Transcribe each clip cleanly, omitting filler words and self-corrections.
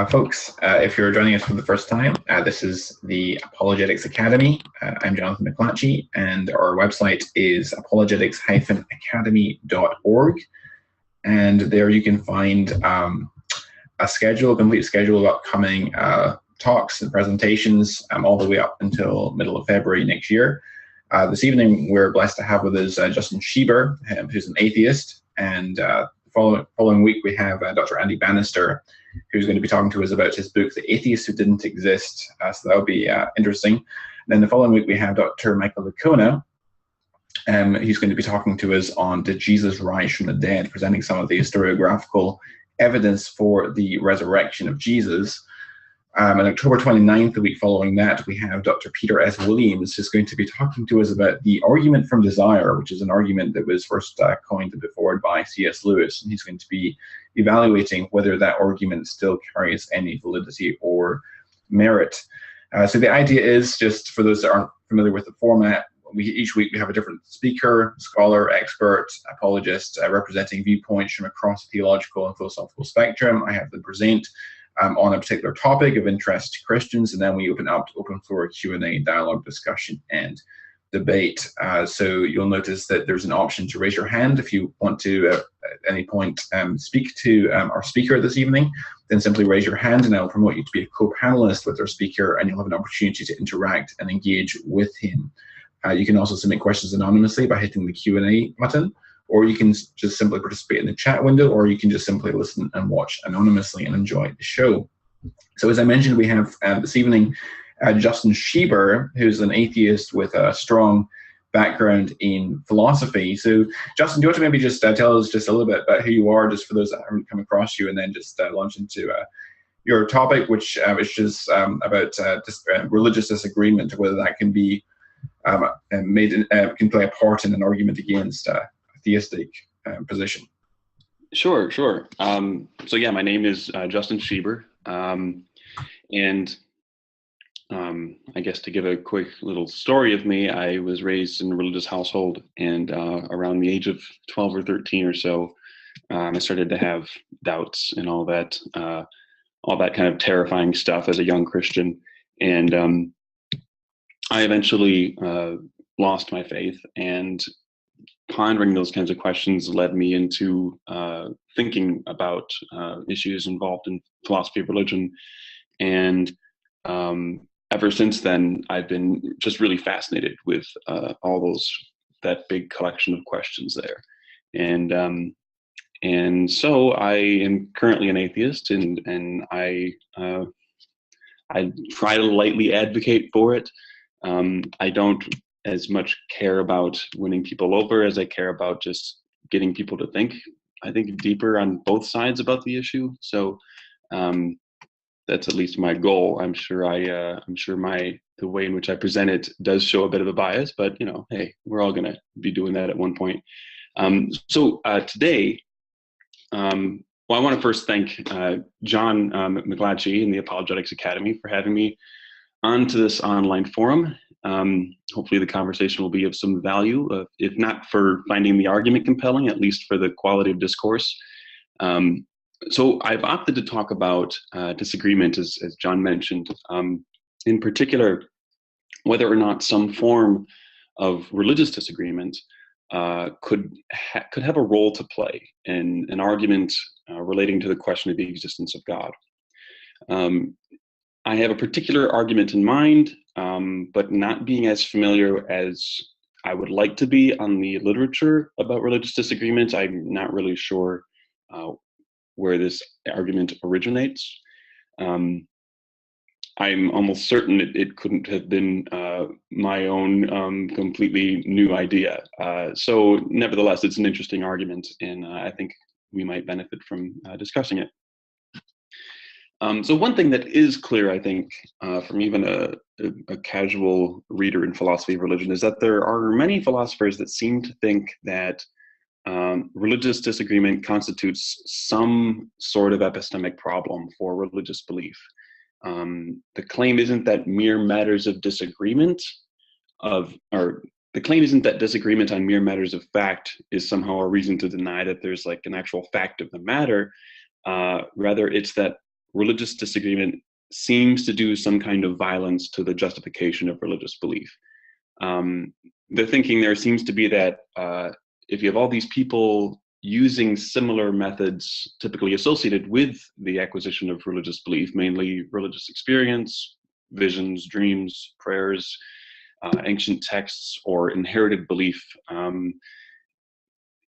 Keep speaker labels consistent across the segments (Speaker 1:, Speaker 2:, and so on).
Speaker 1: Folks, if you're joining us for the first time, this is the Apologetics Academy. I'm Jonathan McClatchy, and our website is apologetics-academy.org. And there you can find a complete schedule of upcoming talks and presentations all the way up until middle of February next year. This evening, we're blessed to have with us Justin Schieber, who's an atheist, and following week we have Dr. Andy Bannister, who's going to be talking to us about his book, The Atheists Who Didn't Exist. So that'll be interesting. And then the following week we have Dr. Michael Licona. He's going to be talking to us on Did Jesus Rise from the Dead, presenting some of the historiographical evidence for the resurrection of Jesus. On October 29th, the week following that, we have Dr. Peter S. Williams, who's going to be talking to us about the argument from desire, which is an argument that was first coined and put forward by C.S. Lewis. And he's going to be evaluating whether that argument still carries any validity or merit. So the idea is, just for those that aren't familiar with the format, each week we have a different speaker, scholar, expert, apologist, representing viewpoints from across the theological and philosophical spectrum. I have them present on a particular topic of interest to Christians, and then we open up to open floor Q&A, dialogue, discussion, and debate. So you'll notice that there's an option to raise your hand if you want to at any point speak to our speaker this evening. Then simply raise your hand and I'll promote you to be a co-panelist with our speaker, and you'll have an opportunity to interact and engage with him. You can also submit questions anonymously by hitting the Q&A button, or you can just simply participate in the chat window, or you can just simply listen and watch anonymously and enjoy the show. So as I mentioned, we have this evening Justin Schieber, who's an atheist with a strong background in philosophy. So Justin, do you want to maybe just tell us just a little bit about who you are, just for those that haven't come across you, and then just launch into your topic, which is just about religious disagreement, whether that can be can play a part in an argument against a theistic position.
Speaker 2: Sure. So yeah, my name is Justin Schieber, and I guess to give a quick little story of me, I was raised in a religious household, and around the age of 12 or 13 or so, I started to have doubts and all that kind of terrifying stuff as a young Christian, and I eventually lost my faith, and pondering those kinds of questions led me into thinking about issues involved in philosophy of religion. And ever since then, I've been just really fascinated with that big collection of questions there. And so I am currently an atheist, and I try to lightly advocate for it. I don't as much care about winning people over as I care about just getting people to think, I think, deeper on both sides about the issue. So that's at least my goal. I'm sure the way in which I present it does show a bit of a bias, but hey, we're all gonna be doing that at one point. So today, well, I want to first thank John McClatchy and the Apologetics Academy for having me onto this online forum. Hopefully the conversation will be of some value, if not for finding the argument compelling, at least for the quality of discourse. So I've opted to talk about disagreement, as John mentioned, in particular, whether or not some form of religious disagreement could have a role to play in an argument relating to the question of the existence of God. I have a particular argument in mind, but not being as familiar as I would like to be on the literature about religious disagreement, I'm not really sure where this argument originates. I'm almost certain it couldn't have been my own completely new idea. So nevertheless, it's an interesting argument, and I think we might benefit from discussing it. So one thing that is clear, I think, from even a casual reader in philosophy of religion, is that there are many philosophers that seem to think that religious disagreement constitutes some sort of epistemic problem for religious belief. The claim isn't that mere matters of disagreement the claim isn't that disagreement on mere matters of fact is somehow a reason to deny that there's like an actual fact of the matter. Rather, it's that religious disagreement seems to do some kind of violence to the justification of religious belief. The thinking there seems to be that if you have all these people using similar methods typically associated with the acquisition of religious belief, mainly religious experience, visions, dreams, prayers, ancient texts, or inherited belief,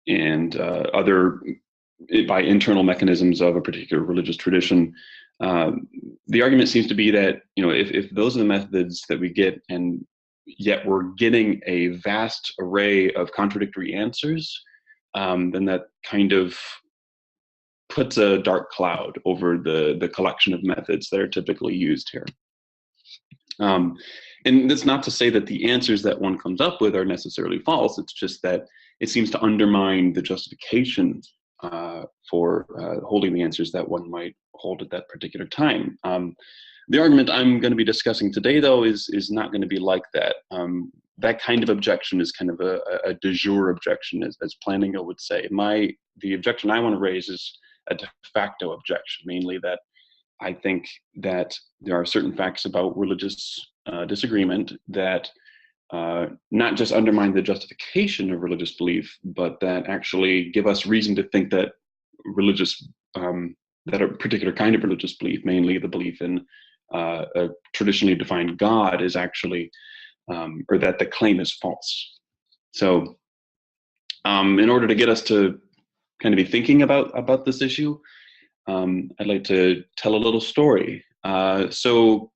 Speaker 2: and other by internal mechanisms of a particular religious tradition. The argument seems to be that, if those are the methods that we get, and yet we're getting a vast array of contradictory answers, then that kind of puts a dark cloud over the collection of methods that are typically used here. And that's not to say that the answers that one comes up with are necessarily false. It's just that it seems to undermine the justification for holding the answers that one might hold at that particular time. The argument I'm going to be discussing today, though, is not going to be like that. That kind of objection is kind of a de jure objection, as Plantinga would say. The objection I want to raise is a de facto objection, mainly that I think that there are certain facts about religious disagreement that not just undermine the justification of religious belief, but that actually give us reason to think that that a particular kind of religious belief, mainly the belief in a traditionally defined God, is actually, or that the claim is false. So in order to get us to kind of be thinking about this issue, I'd like to tell a little story. So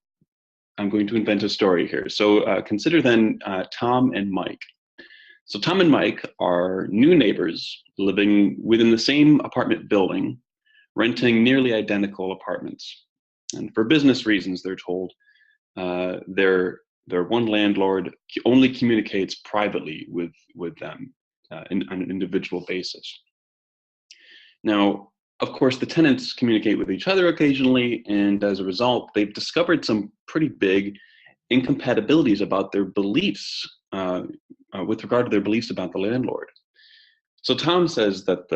Speaker 2: I'm going to invent a story here. So consider then Tom and Mike. So Tom and Mike are new neighbors living within the same apartment building, renting nearly identical apartments. And for business reasons, they're told, their one landlord only communicates privately with them on an individual basis. Now, of course, the tenants communicate with each other occasionally, and as a result, they've discovered some pretty big incompatibilities about their beliefs, with regard to their beliefs about the landlord. So Tom says that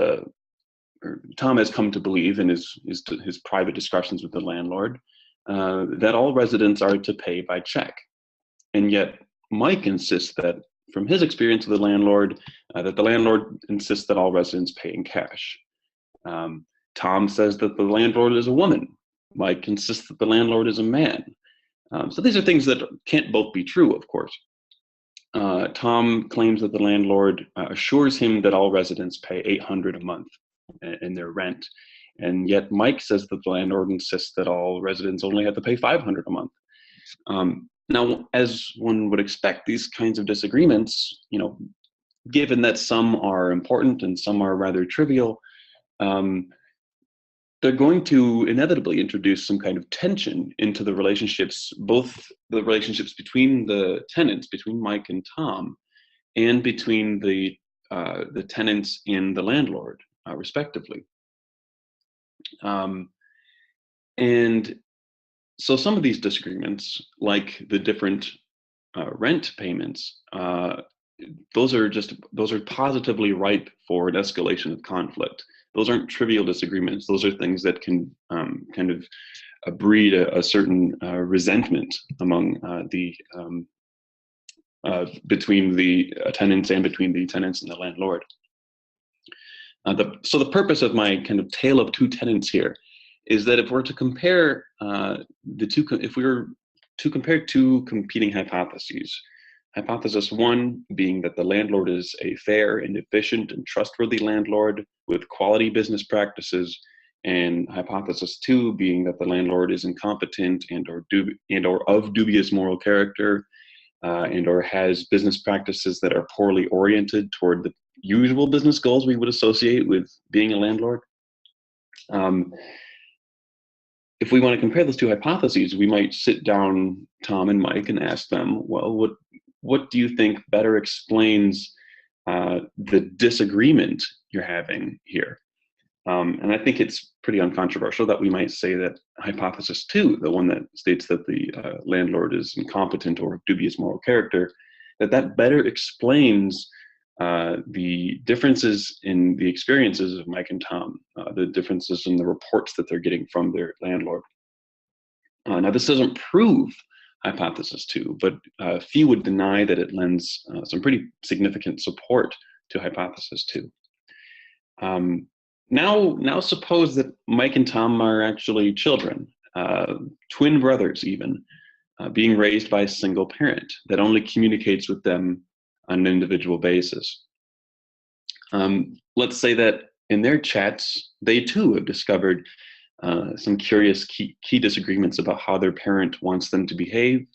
Speaker 2: Tom has come to believe in his private discussions with the landlord that all residents are to pay by check, and yet Mike insists that, from his experience with the landlord, that the landlord insists that all residents pay in cash. Tom says that the landlord is a woman. Mike insists that the landlord is a man. So these are things that can't both be true, of course. Tom claims that the landlord assures him that all residents pay $800 a month in their rent, and yet Mike says that the landlord insists that all residents only have to pay $500 a month. Now, as one would expect, these kinds of disagreements, given that some are important and some are rather trivial, they're going to inevitably introduce some kind of tension into the relationships, both the relationships between the tenants, between Mike and Tom, and between the tenants and the landlord, respectively. And so some of these disagreements, like the different rent payments, those are positively ripe for an escalation of conflict. Those aren't trivial disagreements. Those are things that can kind of breed a certain resentment among between the tenants and between the tenants and the landlord. So the purpose of my kind of tale of two tenants here is that if we're to compare two competing hypotheses, hypothesis one being that the landlord is a fair and efficient and trustworthy landlord with quality business practices, and hypothesis two being that the landlord is incompetent and or of dubious moral character, and or has business practices that are poorly oriented toward the usual business goals we would associate with being a landlord. If we want to compare those two hypotheses, we might sit down Tom and Mike and ask them, well, what do you think better explains the disagreement you're having here? And I think it's pretty uncontroversial that we might say that hypothesis two, the one that states that the landlord is incompetent or of dubious moral character, that better explains the differences in the experiences of Mike and Tom, the differences in the reports that they're getting from their landlord. Now, this doesn't prove hypothesis 2, but few would deny that it lends some pretty significant support to hypothesis 2. Now suppose that Mike and Tom are actually children, twin brothers even, being raised by a single parent that only communicates with them on an individual basis. Let's say that in their chats, they too have discovered some curious key disagreements about how their parent wants them to behave,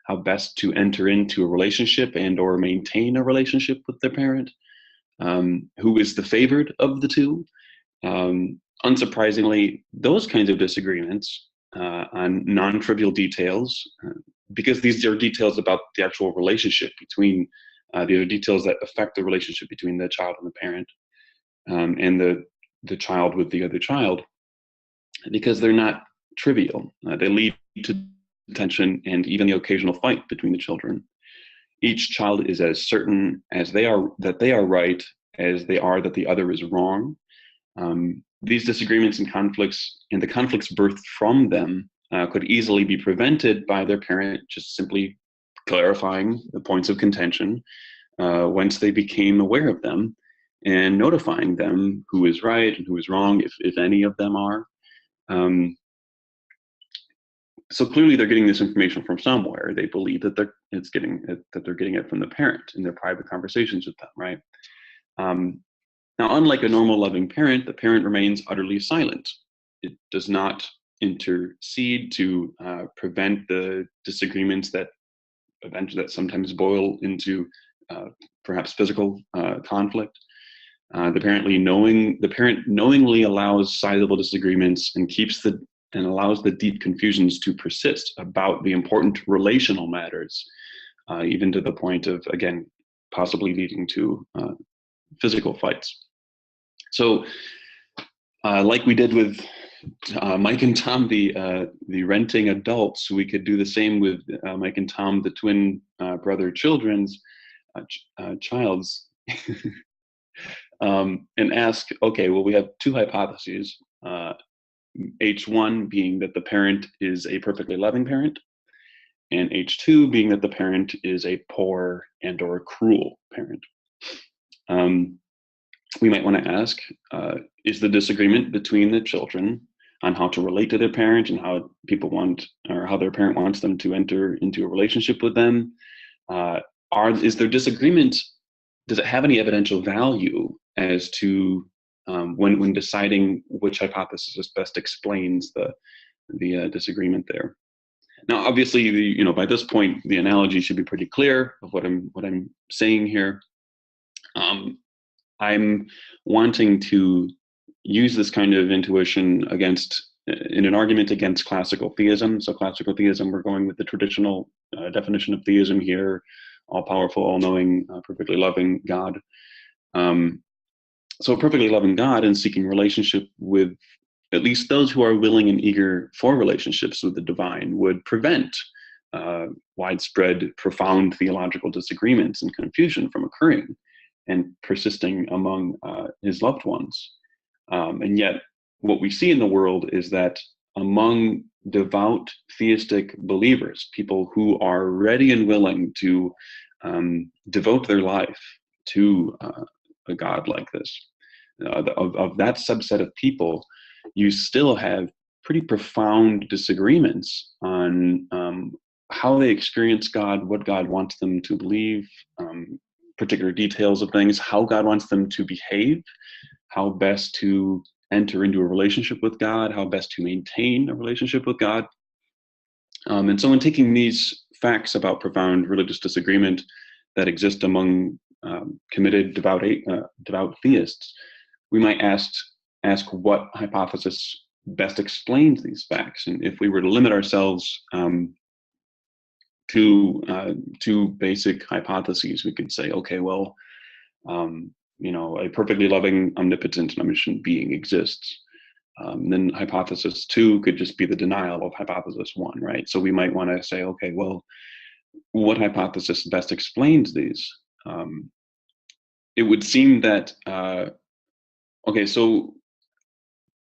Speaker 2: how best to enter into a relationship and or maintain a relationship with their parent, who is the favored of the two. Unsurprisingly, those kinds of disagreements on non-trivial details, because these are details about the actual relationship between, these are details that affect the relationship between the child and the parent, and the child with the other child, because they're not trivial. They lead to tension and even the occasional fight between the children. Each child is as certain as they are that they are right as they are that the other is wrong. These disagreements and conflicts, and the conflicts birthed from them, could easily be prevented by their parent just simply clarifying the points of contention once they became aware of them, and notifying them who is right and who is wrong, if any of them are. So clearly they're getting this information from somewhere. They believe that they're getting it from the parent in their private conversations with them, right? Now, unlike a normal loving parent, the parent remains utterly silent. It does not intercede to prevent the disagreements that sometimes boil into perhaps physical conflict. The parent knowingly allows sizable disagreements and allows the deep confusions to persist about the important relational matters, even to the point of, again, possibly leading to physical fights. So, like we did with Mike and Tom, the renting adults, we could do the same with Mike and Tom, the twin brother children's child's, and ask, okay, well, we have two hypotheses. H1 being that the parent is a perfectly loving parent, and H2 being that the parent is a poor and or cruel parent. We might want to ask, is the disagreement between the children on how to relate to their parent and how how their parent wants them to enter into a relationship with them, is their disagreement, does it have any evidential value as to when deciding which hypothesis best explains the disagreement there? Now, obviously, by this point, the analogy should be pretty clear of what I'm saying here. I'm wanting to use this kind of intuition in an argument against classical theism. So classical theism, we're going with the traditional definition of theism here: all-powerful, all-knowing, perfectly loving God. So a perfectly loving God and seeking relationship with at least those who are willing and eager for relationships with the divine would prevent widespread, profound theological disagreements and confusion from occurring and persisting among his loved ones. And yet, what we see in the world is that among devout theistic believers, people who are ready and willing to devote their life to a God like this, of that subset of people, you still have pretty profound disagreements on how they experience God, what God wants them to believe, particular details of things, how God wants them to behave, how best to enter into a relationship with God, how best to maintain a relationship with God. And so in taking these facts about profound religious disagreement that exist among committed devout theists, we might ask what hypothesis best explains these facts. And if we were to limit ourselves to basic hypotheses, we could say, okay, well, a perfectly loving, omnipotent, and omniscient being exists. Then hypothesis 2 could just be the denial of hypothesis 1, right? So we might want to say, okay, well, what hypothesis best explains these? it would seem that, okay, so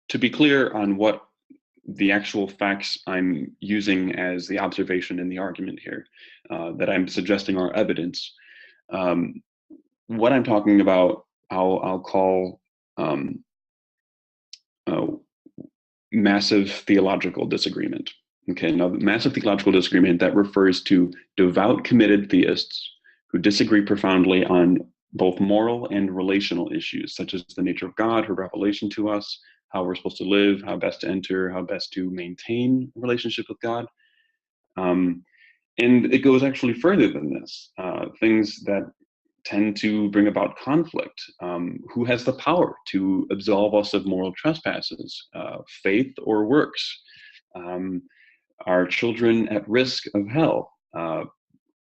Speaker 2: to be clear on what the actual facts I'm using as the observation in the argument here, that I'm suggesting are evidence, what I'm talking about, I'll call massive theological disagreement. Okay, now massive theological disagreement, that refers to devout, committed theists who disagree profoundly on both moral and relational issues, such as the nature of God, her revelation to us, how we're supposed to live, how best to enter, how best to maintain a relationship with God. And it goes actually further than this. Things that tend to bring about conflict. Who has the power to absolve us of moral trespasses, faith or works? Are children at risk of hell?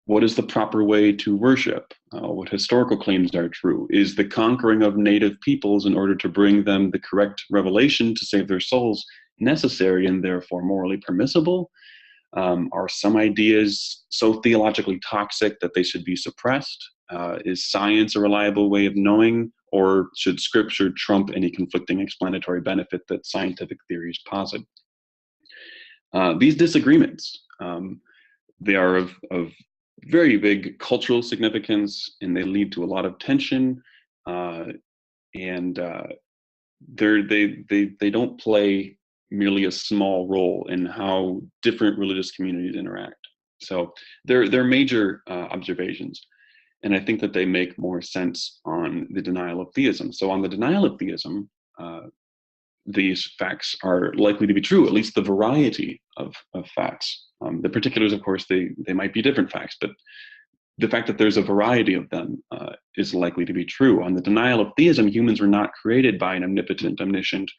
Speaker 2: What is the proper way to worship? What historical claims are true? Is the conquering of native peoples in order to bring them the correct revelation to save their souls necessary and therefore morally permissible? Are some ideas so theologically toxic that they should be suppressed? Is science a reliable way of knowing, or should scripture trump any conflicting explanatory benefit that scientific theories posit? These disagreements, they are of very big cultural significance, and they lead to a lot of tension, and they don't play merely a small role in how different religious communities interact. So they're major observations, and I think that they make more sense on the denial of theism. So on the denial of theism, these facts are likely to be true, at least the variety of facts. The particulars, of course, they might be different facts, but the fact that there's a variety of them is likely to be true. On the denial of theism, humans were not created by an omnipotent, omniscient,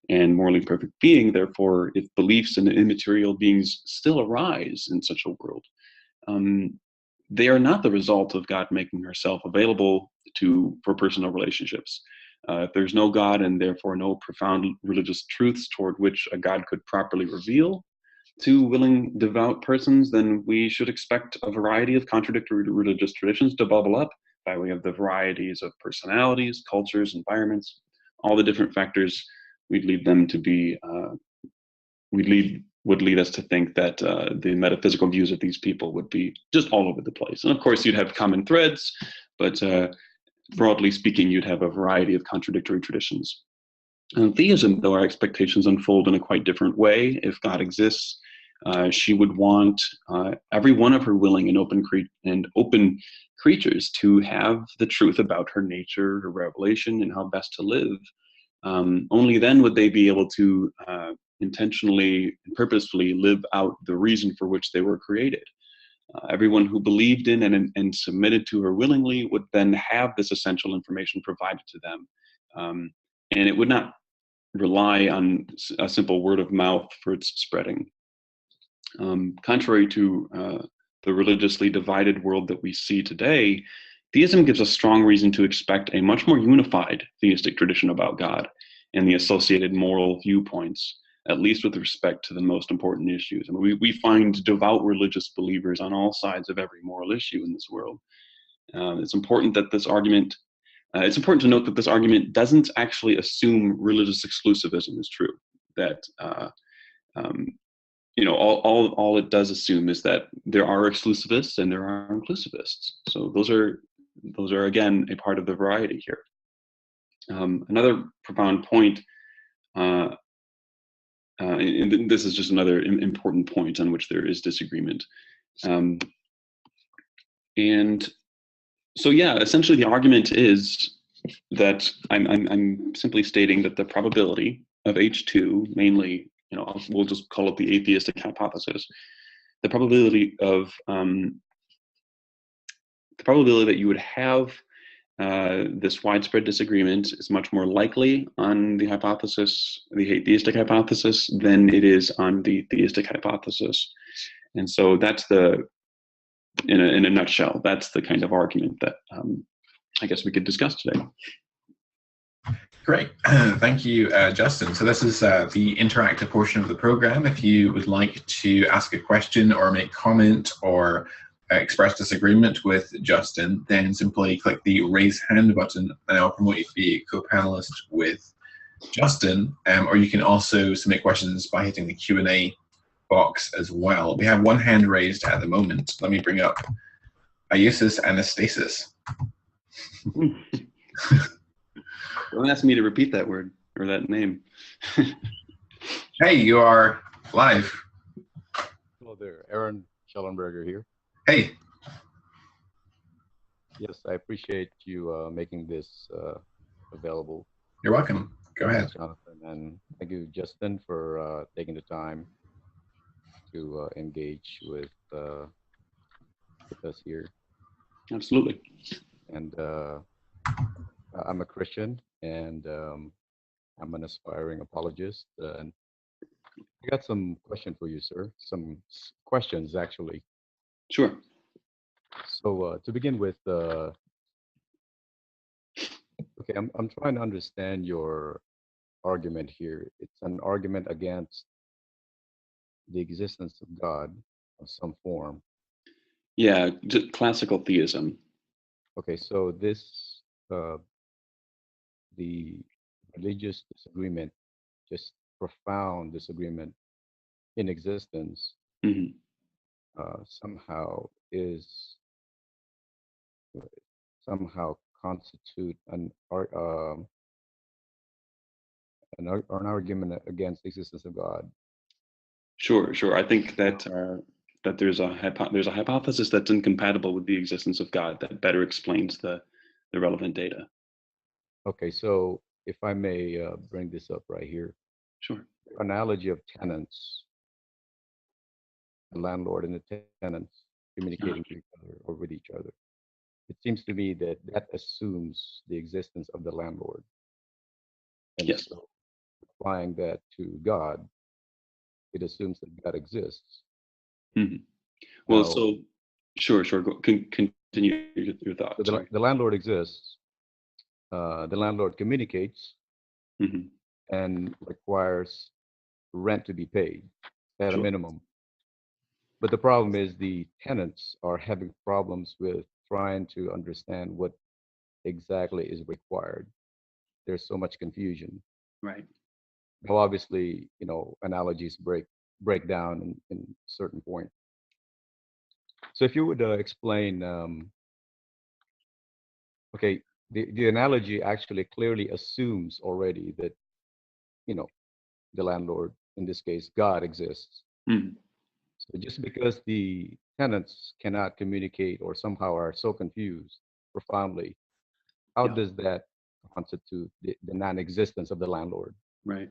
Speaker 2: and morally perfect being. Therefore, if beliefs in immaterial beings still arise in such a world, they are not the result of God making herself available for personal relationships. If there's no God and therefore no profound religious truths toward which a God could properly reveal to willing, devout persons, then we should expect a variety of contradictory religious traditions to bubble up by way of the varieties of personalities, cultures, environments, all the different factors. Would lead us to think that the metaphysical views of these people would be just all over the place. And of course, you'd have common threads, but broadly speaking, you'd have a variety of contradictory traditions. In theism, though, our expectations unfold in a quite different way. If God exists, she would want every one of her willing and open creatures to have the truth about her nature, her revelation, and how best to live. Only then would they be able to intentionally and purposefully live out the reason for which they were created. Everyone who believed in and submitted to her willingly would then have this essential information provided to them. And it would not rely on a simple word of mouth for its spreading. Contrary to the religiously divided world that we see today, theism gives us strong reason to expect a much more unified theistic tradition about God and the associated moral viewpoints, at least with respect to the most important issues. I mean, we find devout religious believers on all sides of every moral issue in this world. It's important to note that this argument doesn't actually assume religious exclusivism is true. That all it does assume is that there are exclusivists and there are inclusivists. So those are again a part of the variety here. Another profound point, and this is just another important point on which there is disagreement. And so, yeah, essentially the argument is that I'm simply stating that the probability of H2, mainly, we'll just call it the atheistic hypothesis, the probability that you would have this widespread disagreement is much more likely on the atheistic hypothesis, than it is on the theistic hypothesis. And so that's in a nutshell, that's the kind of argument that I guess we could discuss today.
Speaker 1: Great. Thank you, Justin. So this is the interactive portion of the program. If you would like to ask a question or make comment or express disagreement with Justin, then simply click the raise hand button and I'll promote you to be a co-panelist with Justin. Or you can also submit questions by hitting the Q&A box as well. We have one hand raised at the moment. Let me bring up Iusis Anastasis.
Speaker 2: Don't ask me to repeat that word or that name.
Speaker 1: Hey, you are live.
Speaker 3: Hello there, Aaron Schellenberger here.
Speaker 1: Hey.
Speaker 3: Yes, I appreciate you making this available.
Speaker 1: You're welcome. Go ahead.
Speaker 3: Jonathan, and thank you, Justin, for taking the time to engage with us here.
Speaker 2: Absolutely.
Speaker 3: And I'm a Christian, and I'm an aspiring apologist. And I got some question for you, sir. Some questions, actually.
Speaker 2: Sure.
Speaker 3: So to begin with, okay, I'm trying to understand your argument here. It's an argument against the existence of God of some form.
Speaker 2: Yeah, classical theism.
Speaker 3: Okay, so this the religious disagreement, just profound disagreement in existence,
Speaker 2: Mm-hmm.
Speaker 3: somehow is somehow constitute an argument against the existence of God.
Speaker 2: Sure, sure. I think that that there's a hypothesis that's incompatible with the existence of God that better explains the relevant data.
Speaker 3: Okay, so if I may bring this up right here.
Speaker 2: Sure.
Speaker 3: Analogy of tenants, the landlord and the tenants communicating to each other or with each other. It seems to me that that assumes the existence of the landlord. And
Speaker 2: yes.
Speaker 3: So applying that to God, it assumes that God exists.
Speaker 2: Mm-hmm. Well,
Speaker 3: Now,
Speaker 2: so sure. Continue your thought.
Speaker 3: So the landlord exists. The landlord communicates
Speaker 2: mm-hmm.
Speaker 3: and requires rent to be paid at
Speaker 2: Sure.
Speaker 3: a minimum. But the problem is the tenants are having problems with trying to understand what exactly is required. There's so much confusion.
Speaker 2: Right.
Speaker 3: Now, obviously, analogies break down in certain point. So if you would explain, okay, the analogy actually clearly assumes already that, the landlord, in this case, God exists.
Speaker 2: Mm-hmm.
Speaker 3: So just because the tenants cannot communicate or somehow are so confused profoundly, how does that constitute the non-existence of the landlord?
Speaker 2: Right.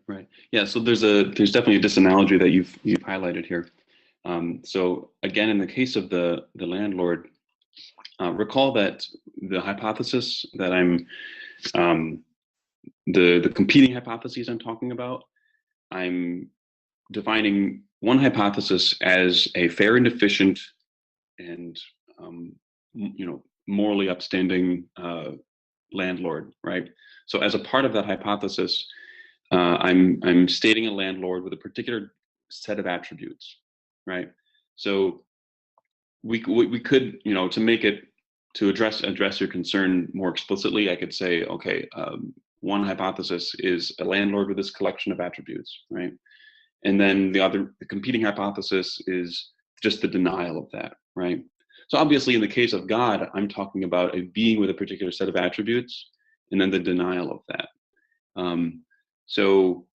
Speaker 2: Yeah. So there's definitely a disanalogy that you've highlighted here. So again, in the case of the landlord, recall that the hypothesis that the competing hypotheses I'm talking about, I'm defining one hypothesis as a fair and efficient and morally upstanding landlord, right? So as a part of that hypothesis, I'm stating a landlord with a particular set of attributes, right? So we could, to address your concern more explicitly, I could say, okay, one hypothesis is a landlord with this collection of attributes, right? And then the competing hypothesis is just the denial of that, right? So obviously, in the case of God, I'm talking about a being with a particular set of attributes, and then the denial of that. So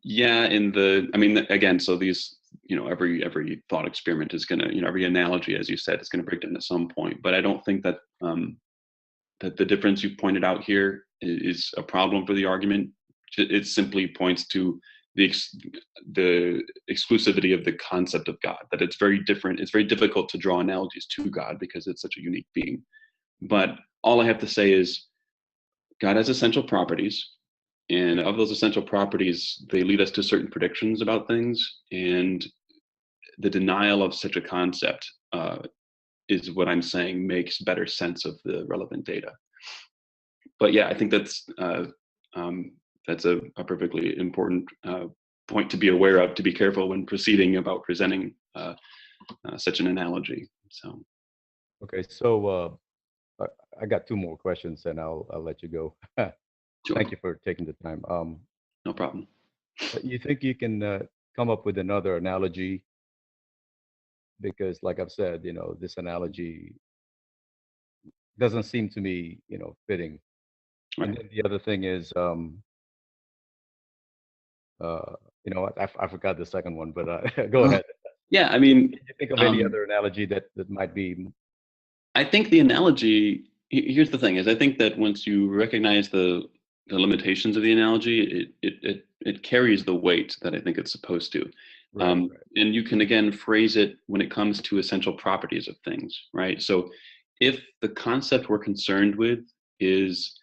Speaker 2: yeah, again, so these, every thought experiment is gonna, every analogy, as you said, is gonna break down at some point. But I don't think that that the difference you pointed out here is a problem for the argument. It simply points to the exclusivity of the concept of God, that it's very different. It's very difficult to draw analogies to God because it's such a unique being. But all I have to say is God has essential properties, and of those essential properties, they lead us to certain predictions about things, and the denial of such a concept is what I'm saying makes better sense of the relevant data. But yeah, I think that's a perfectly important point to be aware of, to be careful when proceeding about presenting such an analogy. So
Speaker 3: Okay, so I got two more questions, and I'll let you go.
Speaker 2: Sure.
Speaker 3: Thank you for taking the time.
Speaker 2: No problem.
Speaker 3: You think you can come up with another analogy? Because, like I've said, this analogy doesn't seem to me, fitting.
Speaker 2: Right.
Speaker 3: And then the other thing is, what? I forgot the second one, but go ahead.
Speaker 2: Yeah, I mean,
Speaker 3: Can you think of any other analogy that might be?
Speaker 2: I think the analogy, here's the thing, is I think that once you recognize the limitations of the analogy, it carries the weight that I think it's supposed to.
Speaker 3: Right, right.
Speaker 2: And you can, again, phrase it when it comes to essential properties of things, right? So if the concept we're concerned with is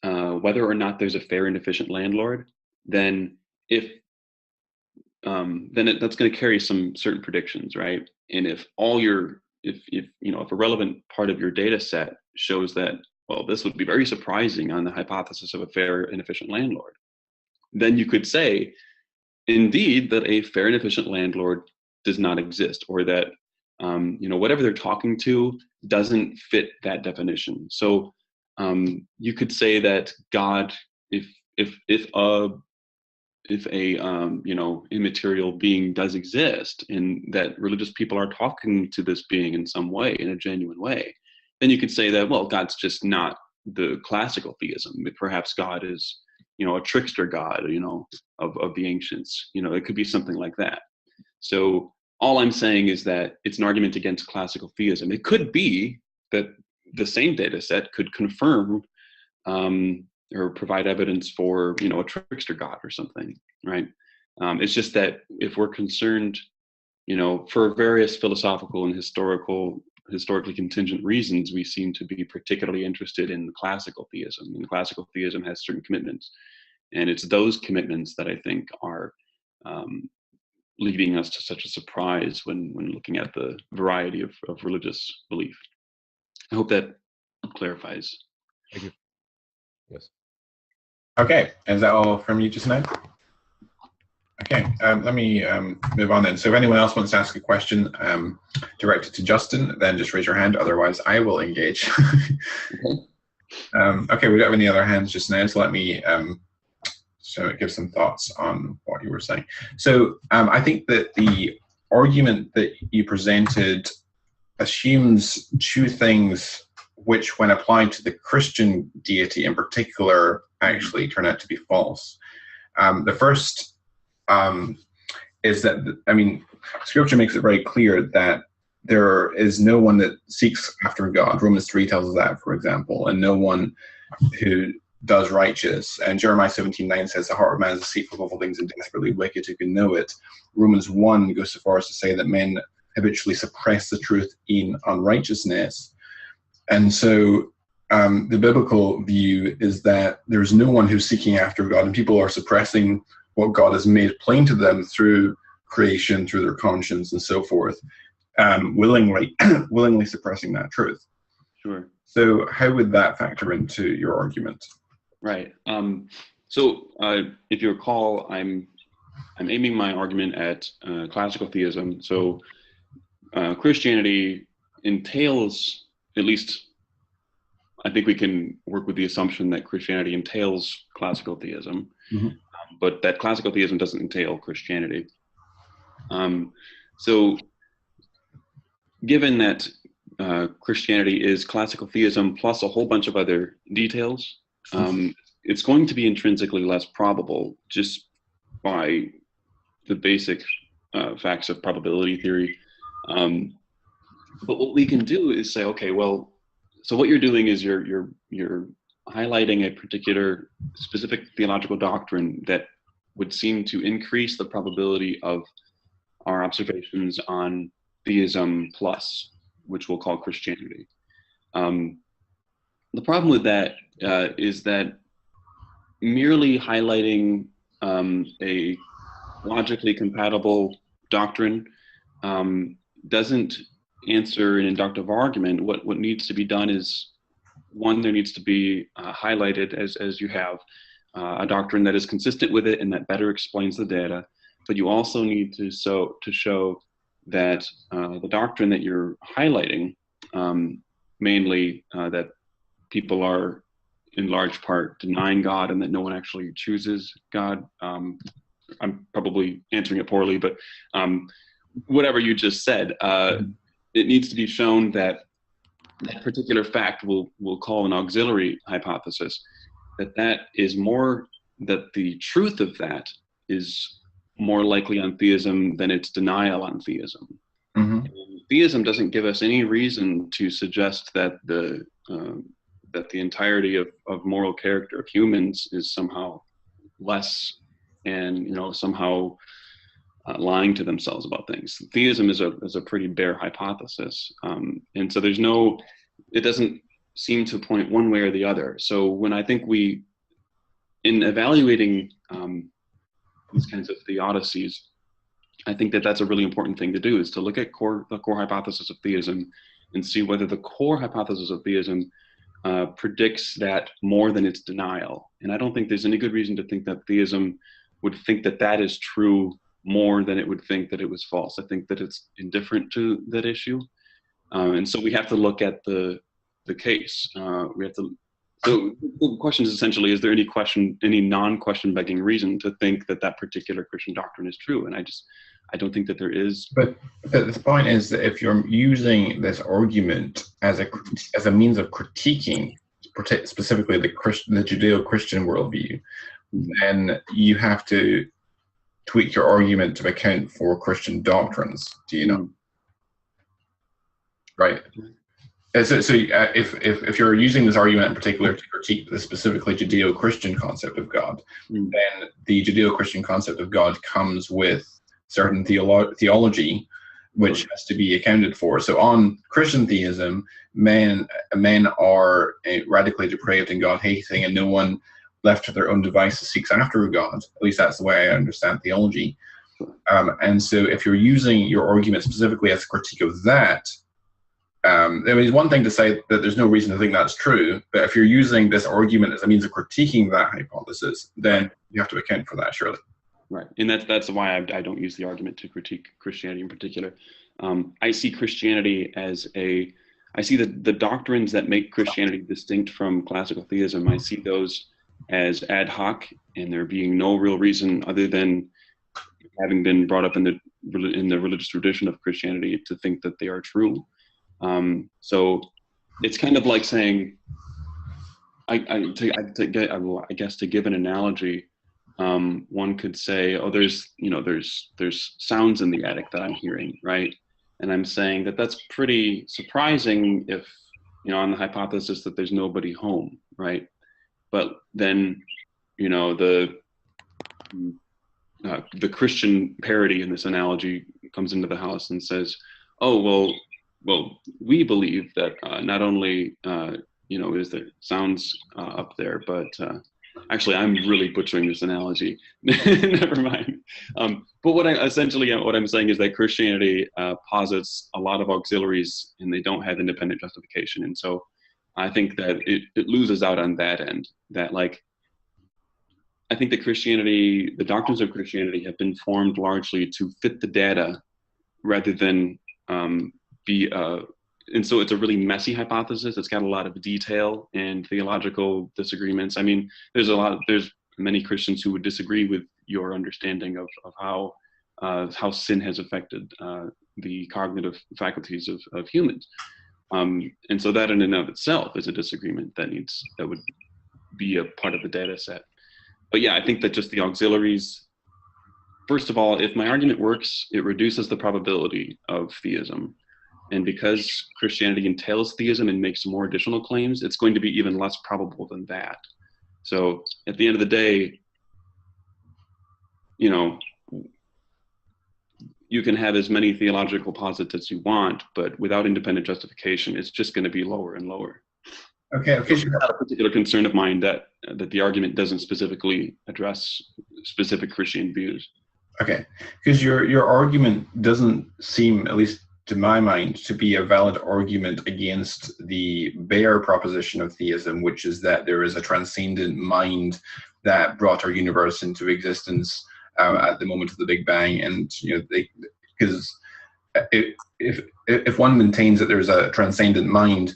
Speaker 2: whether or not there's a fair and efficient landlord, then that's going to carry some certain predictions, right? And if a relevant part of your data set shows that, well, this would be very surprising on the hypothesis of a fair and efficient landlord, then you could say, indeed, that a fair and efficient landlord does not exist, or that whatever they're talking to doesn't fit that definition. So you could say that God, if a immaterial being does exist, and that religious people are talking to this being in some way, in a genuine way, then you could say that, well, God's just not the classical theism. Perhaps God is, a trickster god, of the ancients. It could be something like that. So all I'm saying is that it's an argument against classical theism. It could be that the same data set could confirm or provide evidence for, a trickster god or something, right? It's just that if we're concerned, for various philosophical and historically contingent reasons, we seem to be particularly interested in classical theism. And classical theism has certain commitments, and it's those commitments that I think are leading us to such a surprise when looking at the variety of religious belief. I hope that clarifies.
Speaker 3: Thank you. Yes.
Speaker 1: Okay, is that all from you just now? Okay, let me move on then. So if anyone else wants to ask a question directed to Justin, then just raise your hand. Otherwise, I will engage. Okay, we don't have any other hands just now, so let me give some thoughts on what you were saying. So I think that the argument that you presented assumes two things which, when applied to the Christian deity in particular, actually turn out to be false. The first is that, Scripture makes it very clear that there is no one that seeks after God. Romans 3 tells us that, for example, and no one who does righteous. And Jeremiah 17:9 says, the heart of man is deceitful above all things and desperately wicked, who can know it? Romans 1 goes so far as to say that men habitually suppress the truth in unrighteousness. And so the biblical view is that there's no one who's seeking after God, and people are suppressing what God has made plain to them through creation, through their conscience, and so forth, willingly suppressing that truth.
Speaker 2: Sure.
Speaker 1: So how would that factor into your argument?
Speaker 2: Right. So if you recall, I'm aiming my argument at classical theism. So Christianity entails, at least I think we can work with the assumption that Christianity entails classical theism, but that classical theism doesn't entail Christianity. So given that Christianity is classical theism plus a whole bunch of other details, it's going to be intrinsically less probable just by the basic facts of probability theory. But what we can do is say, okay, well, so what you're doing is you're highlighting a particular specific theological doctrine that would seem to increase the probability of our observations on theism plus, which we'll call Christianity. The problem with that is that merely highlighting a logically compatible doctrine doesn't answer an inductive argument. What needs to be done is, one, there needs to be highlighted, as you have, a doctrine that is consistent with it and that better explains the data. But you also need to show that the doctrine that you're highlighting mainly that people are in large part denying God and that no one actually chooses God. I'm probably answering it poorly, but whatever you just said, it needs to be shown that that particular fact we'll call an auxiliary hypothesis, that is more, that the truth of that is more likely on theism than its denial on theism.
Speaker 1: Mm-hmm.
Speaker 2: Theism doesn't give us any reason to suggest that the entirety of moral character of humans is somehow less and somehow lying to themselves about things. Theism is a pretty bare hypothesis, and so it doesn't seem to point one way or the other. So when I think in evaluating these kinds of theodicies, I think that that's a really important thing to do, is to look at the core hypothesis of theism and see whether the core hypothesis of theism predicts that more than its denial. And I don't think there's any good reason to think that theism would think that that is true more than it would think that it was false. I think that it's indifferent to that issue. And so we have to look at the case. So the question is essentially, is there any non-question begging reason to think that that particular Christian doctrine is true? And I don't think that there is.
Speaker 1: But the point is that if you're using this argument as a means of critiquing, specifically the Judeo-Christian worldview, then you have to tweak your argument to account for Christian doctrines. Do you know? Right. So if you're using this argument in particular to critique the specifically Judeo-Christian concept of God, then the Judeo-Christian concept of God comes with certain theology which has to be accounted for. So on Christian theism, men are radically depraved and God-hating, and no one left to their own devices seeks after God. At least that's the way I understand theology. And so if you're using your argument specifically as a critique of that, it's one thing to say that there's no reason to think that's true, but if you're using this argument as a means of critiquing that hypothesis, then you have to account for that, surely. Right,
Speaker 2: and that's why I don't use the argument to critique Christianity in particular. I see Christianity I see the doctrines that make Christianity distinct from classical theism. I see those as ad hoc, and there being no real reason other than having been brought up in the religious tradition of Christianity to think that they are true. So it's kind of like saying, I guess to give an analogy, one could say, oh, there's sounds in the attic that I'm hearing, right? And I'm saying that that's pretty surprising if, on the hypothesis that there's nobody home, right? But then, the Christian parody in this analogy comes into the house and says, oh, well, we believe that not only, is there sounds up there, but actually, I'm really butchering this analogy. Never mind. But what I'm saying is that Christianity posits a lot of auxiliaries, and they don't have independent justification. And so I think that it loses out on that end. That I think that the doctrines of Christianity have been formed largely to fit the data rather than and so it's a really messy hypothesis. It's got a lot of detail and theological disagreements. I mean, there's many Christians who would disagree with your understanding of how sin has affected the cognitive faculties of humans. And so that in and of itself is a disagreement that would be a part of the data set. But yeah, I think that just the auxiliaries, first of all, if my argument works, it reduces the probability of theism. And because Christianity entails theism and makes more additional claims, it's going to be even less probable than that. So at the end of the day, you can have as many theological posits as you want, but without independent justification, it's just going to be lower and lower.
Speaker 1: Okay.
Speaker 2: It's not a particular concern of mine that the argument doesn't specifically address specific Christian views.
Speaker 1: Okay, because your argument doesn't seem, at least to my mind, to be a valid argument against the bare proposition of theism, which is that there is a transcendent mind that brought our universe into existence at the moment of the Big Bang, and because if one maintains that there's a transcendent mind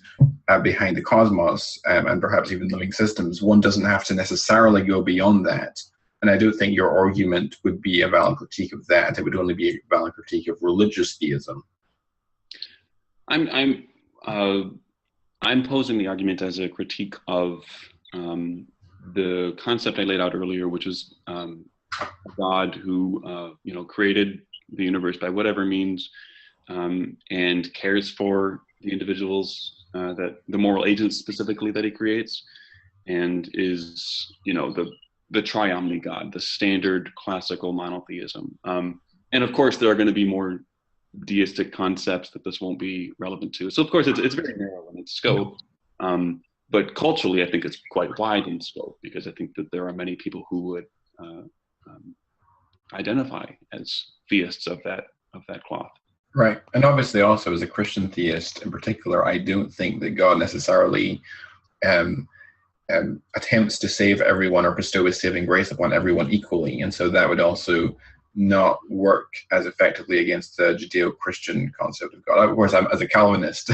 Speaker 1: behind the cosmos and perhaps even living systems, one doesn't have to necessarily go beyond that. And I don't think your argument would be a valid critique of that. It would only be a valid critique of religious theism.
Speaker 2: I'm posing the argument as a critique of the concept I laid out earlier, which is a God who created the universe by whatever means, and cares for the individuals, that the moral agents specifically that he creates, and is the triomni God, the standard classical monotheism. And of course, there are going to be more deistic concepts that this won't be relevant to. So of course, it's very narrow in its scope. But culturally, I think it's quite wide in scope, because I think that there are many people who would identify as theists of that cloth.
Speaker 1: Right. And obviously also as a Christian theist in particular, I don't think that God necessarily attempts to save everyone or bestow his saving grace upon everyone equally. And so that would also not work as effectively against the Judeo-Christian concept of God. Of course, I'm, as a Calvinist,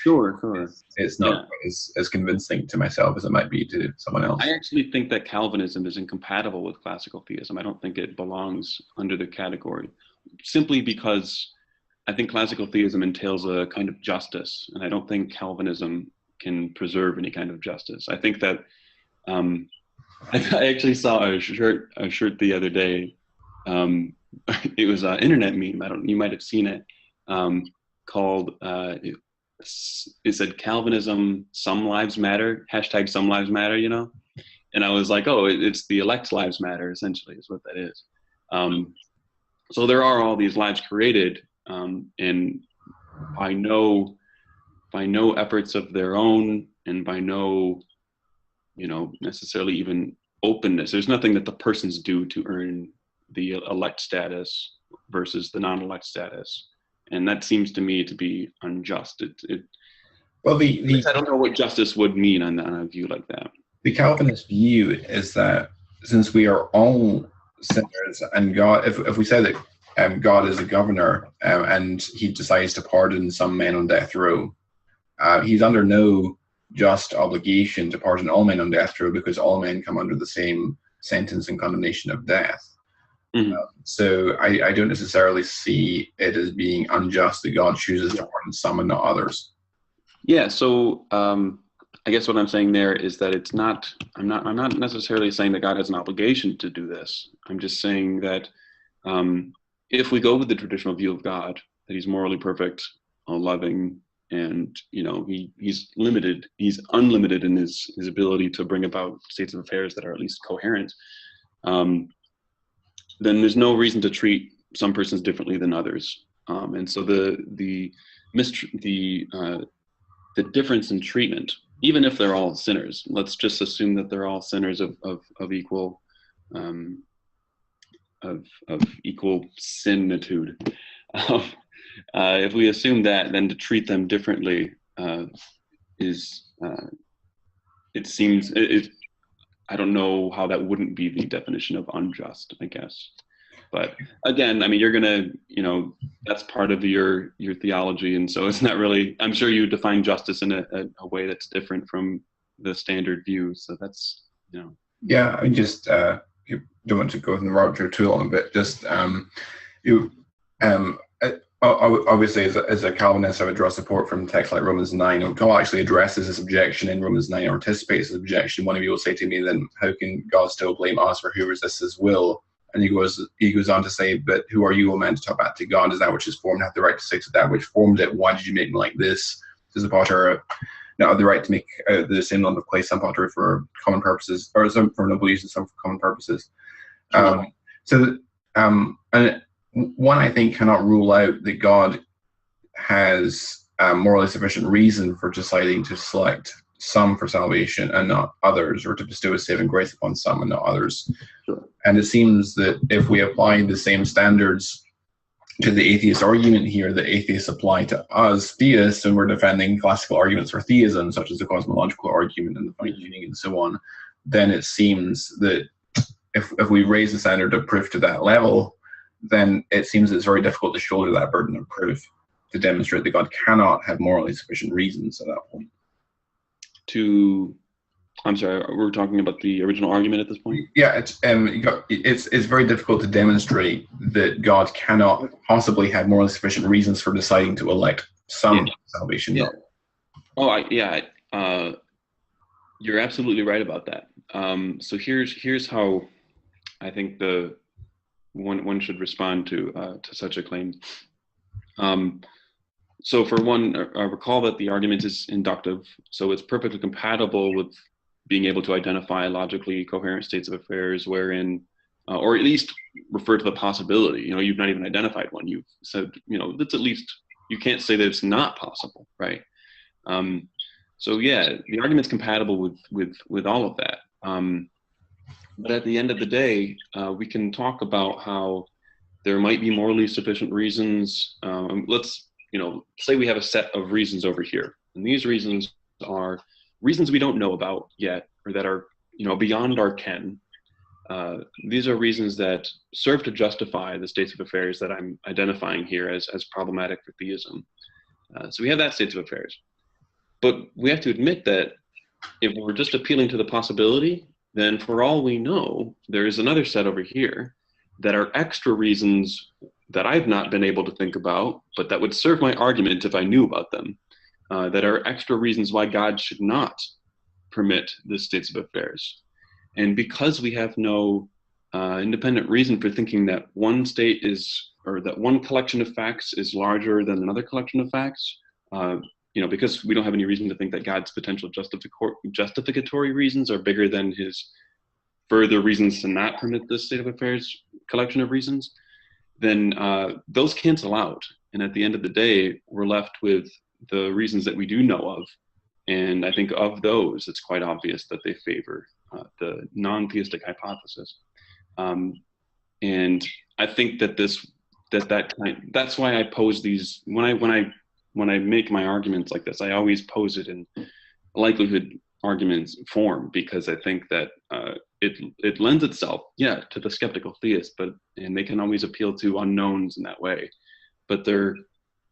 Speaker 2: Sure.
Speaker 1: It's not as convincing to myself as it might be to someone else.
Speaker 2: I actually think that Calvinism is incompatible with classical theism. I don't think it belongs under the category, simply because I think classical theism entails a kind of justice, and I don't think Calvinism can preserve any kind of justice. I think that I actually saw a shirt the other day. It was an internet meme. You might have seen it. Called it said Calvinism, some lives matter, # some lives matter, And I was like, oh, it's the elect's lives matter, essentially, is what that is. So there are all these lives created, and by no efforts of their own, and by no, necessarily even openness. There's nothing that the persons do to earn the elect status versus the non-elect status. And that seems to me to be unjust. I don't know what justice would mean on a view like that.
Speaker 1: The Calvinist view is that since we are all sinners, and God, if we say that God is a governor and he decides to pardon some men on death row, he's under no just obligation to pardon all men on death row, because all men come under the same sentence and condemnation of death. Mm-hmm. So I don't necessarily see it as being unjust that God chooses to pardon some and not others.
Speaker 2: Yeah. So I guess what I'm saying there is that it's not. I'm not necessarily saying that God has an obligation to do this. I'm just saying that if we go with the traditional view of God, that he's morally perfect, loving, and he's limited. He's unlimited in his ability to bring about states of affairs that are at least coherent. Then there's no reason to treat some persons differently than others. And so the difference in treatment, even if they're all sinners, let's just assume that they're all sinners of equal sinitude. If we assume that, then to treat them differently I don't know how that wouldn't be the definition of unjust, I guess. But again, I mean, you're gonna, that's part of your theology, and so it's not really. I'm sure you define justice in a way that's different from the standard view. So that's,
Speaker 1: Yeah, I just you don't want to go in the rabbit trail too long, but just obviously, as a Calvinist, I would draw support from texts like Romans 9. And Paul actually addresses this objection in Romans 9, or anticipates this objection. One of you will say to me, then how can God still blame us for who resists his will? And he goes on to say, but who are you, O man, to talk back to God? Is that which is formed have the right to say to that which formed it, why did you make me like this? Does the potter not have the right to make the same lump of clay, some pottery for common purposes, or some for noble use and some for common purposes? And one, I think, cannot rule out that God has morally sufficient reason for deciding to select some for salvation and not others, or to bestow a saving grace upon some and not others.
Speaker 2: Sure.
Speaker 1: And it seems that if we apply the same standards to the atheist argument here that atheists apply to us theists, and we're defending classical arguments for theism, such as the cosmological argument and the finite union and so on, then it seems that if we raise the standard of proof to that level, then it seems it's very difficult to shoulder that burden of proof to demonstrate that God cannot have morally sufficient reasons at that point.
Speaker 2: I'm sorry, we're talking about the original argument at this point?
Speaker 1: Yeah, it's very difficult to demonstrate that God cannot possibly have morally sufficient reasons for deciding to elect some salvation.
Speaker 2: Yeah. Oh, you're absolutely right about that. So here's how I think one should respond to such a claim. So for one, recall that the argument is inductive, so it's perfectly compatible with being able to identify logically coherent states of affairs wherein, or at least refer to the possibility. You've not even identified one. You've said, that's at least, you can't say that it's not possible, right? So yeah, the argument's compatible with all of that. But at the end of the day, we can talk about how there might be morally sufficient reasons. Let's, say we have a set of reasons over here, and these reasons are reasons we don't know about yet, or that are, beyond our ken. These are reasons that serve to justify the states of affairs that I'm identifying here as problematic for theism. So we have that state of affairs. But we have to admit that if we're just appealing to the possibility, then for all we know, there is another set over here that are extra reasons that I've not been able to think about, but that would serve my argument if I knew about them, that are extra reasons why God should not permit the states of affairs. And because we have no independent reason for thinking that one state is, or that one collection of facts is larger than another collection of facts, because we don't have any reason to think that God's potential justificatory reasons are bigger than his further reasons to not permit this state of affairs collection of reasons, then those cancel out. And at the end of the day, we're left with the reasons that we do know of. And I think of those, it's quite obvious that they favor the non-theistic hypothesis. And I think that that's why I pose these, when I make my arguments like this, I always pose it in likelihood arguments form, because I think that it lends itself, to the skeptical theist, and they can always appeal to unknowns in that way, but they're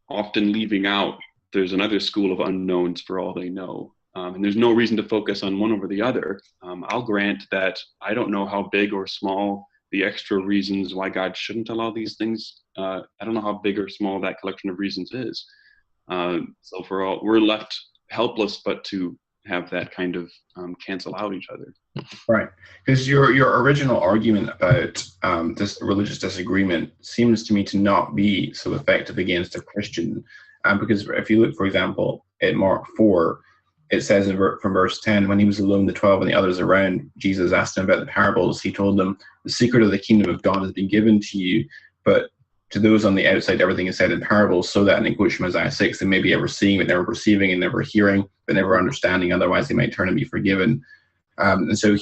Speaker 2: often leaving out, there's another school of unknowns for all they know. And there's no reason to focus on one over the other. I'll grant that I don't know how big or small the extra reasons why God shouldn't allow these things. I don't know how big or small that collection of reasons is. So we're left helpless but to have that kind of cancel out each other.
Speaker 1: Right, because your original argument about this religious disagreement seems to me to not be so effective against a Christian, because if you look, for example, at Mark 4, it says from verse 10, when he was alone, the 12 and the others around, Jesus asked him about the parables. He told them, the secret of the kingdom of God has been given to you, but to those on the outside, everything is said in parables, so that, and it quotes from Isaiah 6, they may be ever seeing, but never perceiving, and never hearing, but never understanding, otherwise they might turn and be forgiven. And so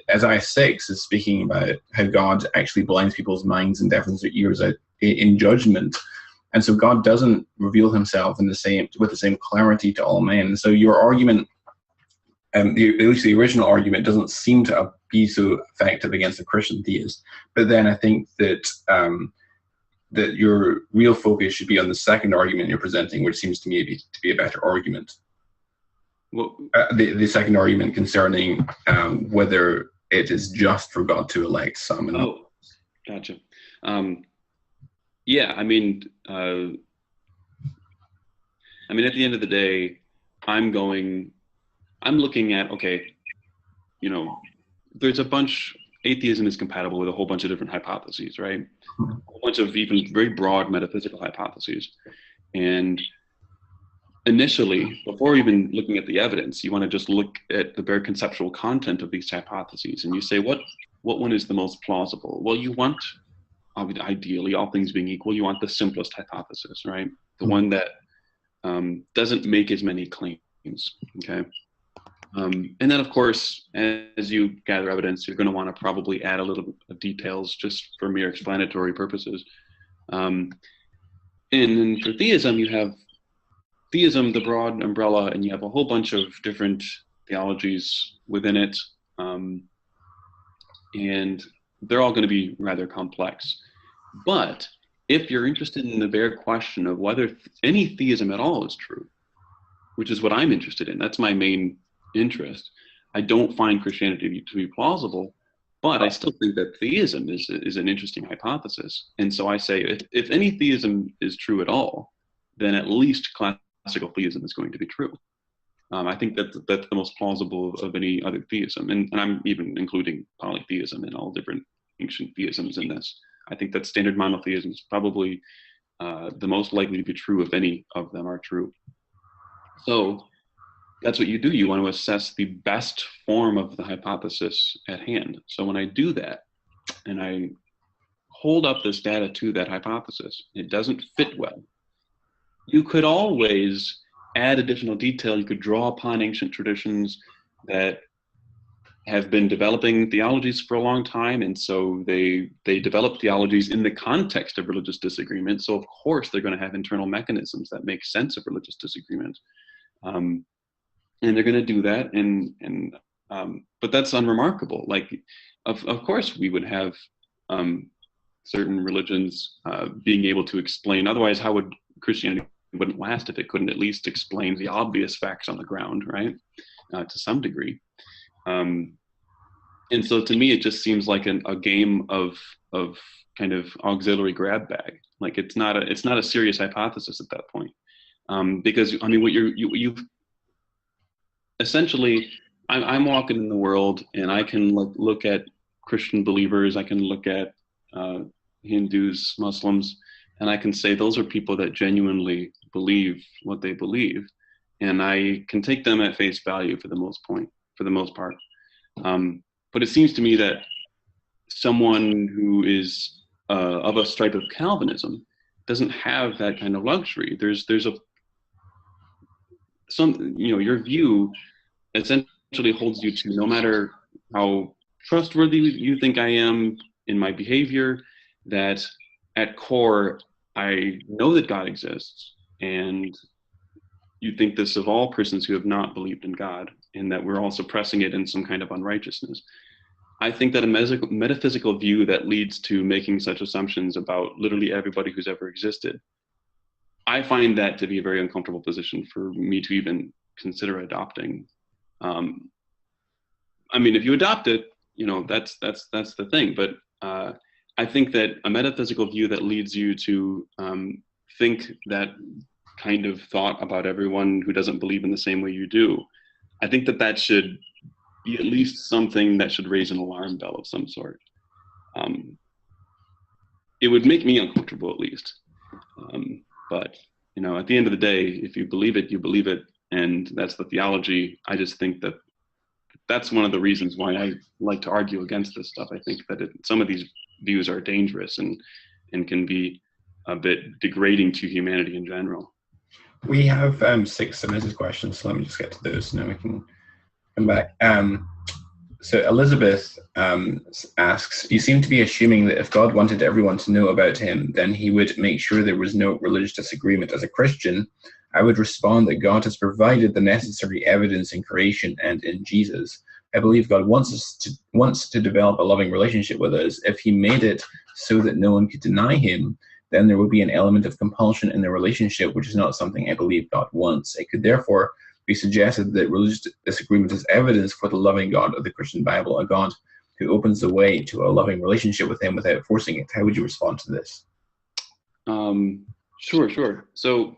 Speaker 1: Isaiah 6 is speaking about how God actually blinds people's minds and deafens their ears in judgment. And so God doesn't reveal himself with the same clarity to all men. And so your argument, at least the original argument, doesn't seem to be so effective against a Christian theist. But then I think that that your real focus should be on the second argument you're presenting, which seems to me to be a better argument.
Speaker 2: Well,
Speaker 1: the second argument concerning whether it is just for God to elect some.
Speaker 2: Oh, gotcha. Yeah, I mean, at the end of the day, I'm looking at, okay, there's atheism is compatible with a whole bunch of different hypotheses, right? A whole bunch of even very broad metaphysical hypotheses. And initially, before even looking at the evidence, you want to just look at the bare conceptual content of these hypotheses. And you say, what one is the most plausible? Well, you want, ideally, all things being equal, you want the simplest hypothesis, right? The one that doesn't make as many claims, okay? And then, of course, as you gather evidence, you're going to want to probably add a little bit of details just for mere explanatory purposes. And for theism, you have theism, the broad umbrella, and you have a whole bunch of different theologies within it. And they're all going to be rather complex. But if you're interested in the bare question of whether any theism at all is true, which is what I'm interested in, that's my main interest. I don't find Christianity to be plausible, but I still think that theism is an interesting hypothesis. And so I say, if any theism is true at all, then at least classical theism is going to be true. I think that's the most plausible of any other theism. And I'm even including polytheism and all different ancient theisms in this. I think that standard monotheism is probably the most likely to be true if any of them are true. So that's what you do. You want to assess the best form of the hypothesis at hand. So when I do that, and I hold up this data to that hypothesis, it doesn't fit well. You could always add additional detail. You could draw upon ancient traditions that have been developing theologies for a long time, and so they develop theologies in the context of religious disagreement. So of course they're going to have internal mechanisms that make sense of religious disagreement. And they're going to do that, but that's unremarkable. Like, of course, we would have certain religions being able to explain. Otherwise, how would Christianity wouldn't last if it couldn't at least explain the obvious facts on the ground, right? To some degree. And so, to me, it just seems like a game of kind of auxiliary grab bag. Like it's not a serious hypothesis at that point, because I mean, what you've essentially, I'm walking in the world, and I can look at Christian believers, I can look at Hindus, Muslims, and I can say those are people that genuinely believe what they believe, and I can take them at face value for the most part. But it seems to me that someone who is of a stripe of Calvinism doesn't have that kind of luxury. There's your view essentially holds you to, no matter how trustworthy you think I am in my behavior, that at core I know that God exists, and you think this of all persons who have not believed in God, and that we're all suppressing it in some kind of unrighteousness. I think that a metaphysical view that leads to making such assumptions about literally everybody who's ever existed, I find that to be a very uncomfortable position for me to even consider adopting. I mean, if you adopt it, that's the thing. But I think that a metaphysical view that leads you to think that kind of thought about everyone who doesn't believe in the same way you do, I think that should be at least something that should raise an alarm bell of some sort. It would make me uncomfortable, at least. But at the end of the day, if you believe it, you believe it, and that's the theology. I just think that that's one of the reasons why I like to argue against this stuff. I think that some of these views are dangerous and can be a bit degrading to humanity in general.
Speaker 1: We have 6 submitted questions, so let me just get to those, and then we can come back. So Elizabeth asks, you seem to be assuming that if God wanted everyone to know about him, then he would make sure there was no religious disagreement. As a Christian, I would respond that God has provided the necessary evidence in creation and in Jesus. I believe God wants to develop a loving relationship with us. If he made it so that no one could deny him, then there would be an element of compulsion in the relationship, which is not something I believe God wants. It could therefore be suggested that religious disagreement is evidence for the loving God of the Christian Bible, a God who opens the way to a loving relationship with him without forcing it. How would you respond to this?
Speaker 2: Sure. So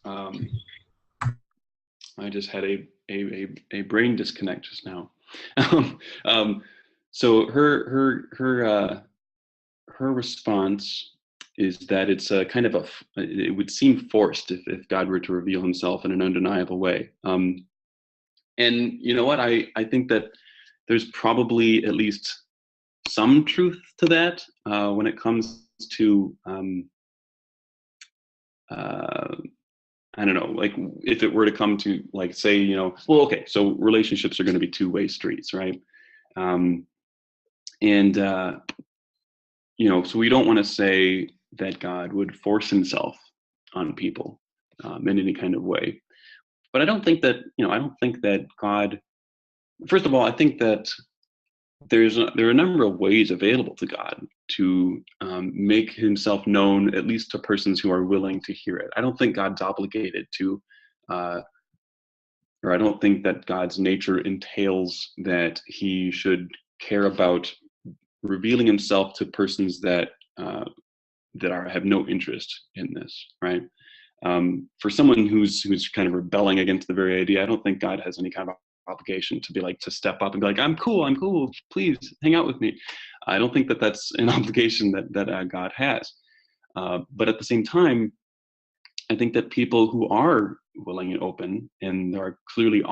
Speaker 2: I just had a brain disconnect just now. So her response is that it's a kind of it would seem forced if God were to reveal himself in an undeniable way. And you know what? I think that there's probably at least some truth to that when it comes to, I don't know, like if it were to come to, like, say, so relationships are going to be two-way streets, right? So we don't want to say that God would force himself on people in any kind of way. But I don't think that God, first of all, I think that there are a number of ways available to God to make himself known, at least to persons who are willing to hear it. I don't think God's obligated to, or I don't think that God's nature entails that he should care about revealing himself to persons that have no interest in this, right? For someone who's kind of rebelling against the very idea, I don't think God has any kind of obligation to be like, to step up and be like, I'm cool, please hang out with me. I don't think that that's an obligation that God has. But at the same time, I think that people who are willing and open, and there are clearly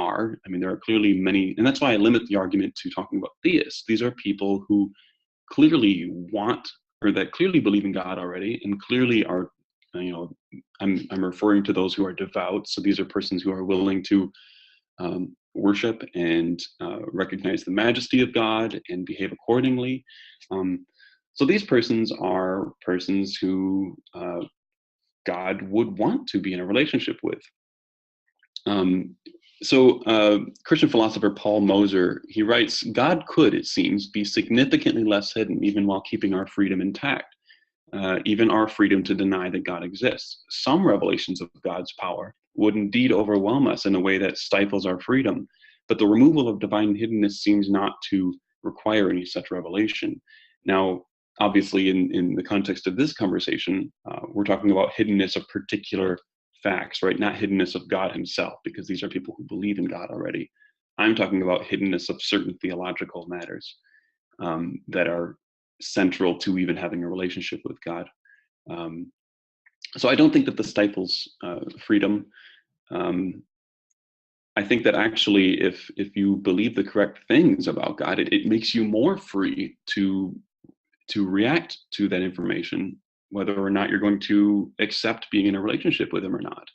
Speaker 2: many, and that's why I limit the argument to talking about theists. These are people who clearly want, or that clearly believe in God already, and clearly are, I'm referring to those who are devout. So these are persons who are willing to worship and recognize the majesty of God and behave accordingly. So these persons are persons who God would want to be in a relationship with. Christian philosopher Paul Moser, he writes, God could, it seems, be significantly less hidden even while keeping our freedom intact, even our freedom to deny that God exists. Some revelations of God's power would indeed overwhelm us in a way that stifles our freedom, but the removal of divine hiddenness seems not to require any such revelation. Now, obviously, in the context of this conversation, we're talking about hiddenness of particular facts, right? Not hiddenness of God himself, because these are people who believe in God already. I'm talking about hiddenness of certain theological matters that are central to even having a relationship with God. So I don't think that this stifles freedom. I think that actually, if you believe the correct things about God, it makes you more free to react to that information, whether or not you're going to accept being in a relationship with him or not.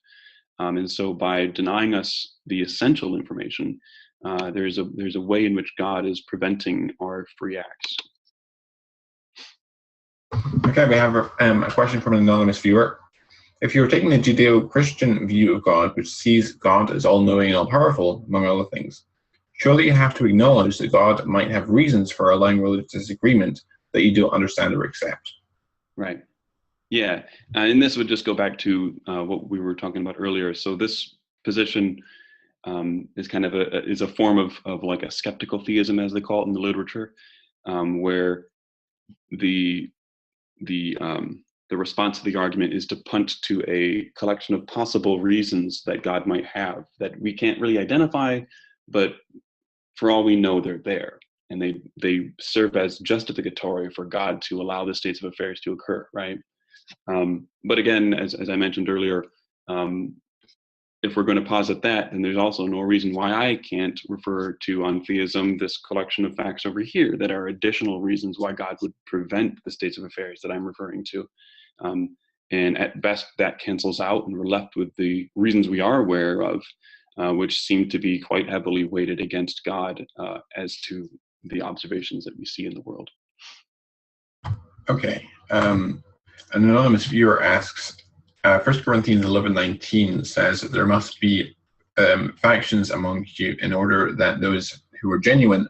Speaker 2: And so by denying us the essential information, there's a way in which God is preventing our free acts.
Speaker 1: Okay, we have a question from an anonymous viewer. If you're taking the Judeo-Christian view of God, which sees God as all-knowing and all-powerful, among other things, surely you have to acknowledge that God might have reasons for allowing religious disagreement that you don't understand or accept.
Speaker 2: Right. Yeah, and this would just go back to what we were talking about earlier. So this position is kind of a form of like a skeptical theism, as they call it in the literature, where the response to the argument is to punt to a collection of possible reasons that God might have that we can't really identify, but for all we know, they're there. And they serve as justificatory for God to allow the states of affairs to occur, right? But again, as I mentioned earlier, if we're going to posit that, then there's also no reason why I can't refer to untheism, this collection of facts over here, that are additional reasons why God would prevent the states of affairs that I'm referring to. And at best, that cancels out, and we're left with the reasons we are aware of, which seem to be quite heavily weighted against God as to the observations that we see in the world.
Speaker 1: Okay. An anonymous viewer asks, 1 Corinthians 11:19 says that there must be factions among you in order that those who are genuine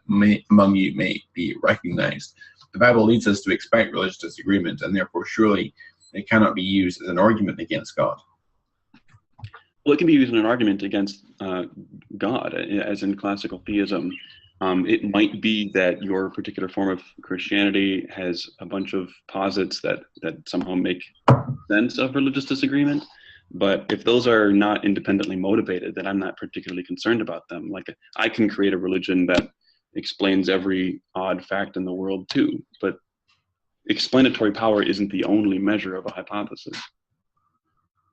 Speaker 1: among you may be recognized. The Bible leads us to expect religious disagreement, and therefore surely it cannot be used as an argument against God.
Speaker 2: Well, it can be used in an argument against God, as in classical theism. It might be that your particular form of Christianity has a bunch of posits that somehow make sense of religious disagreement. But if those are not independently motivated, then I'm not particularly concerned about them. Like, I can create a religion that explains every odd fact in the world too, but explanatory power isn't the only measure of a hypothesis.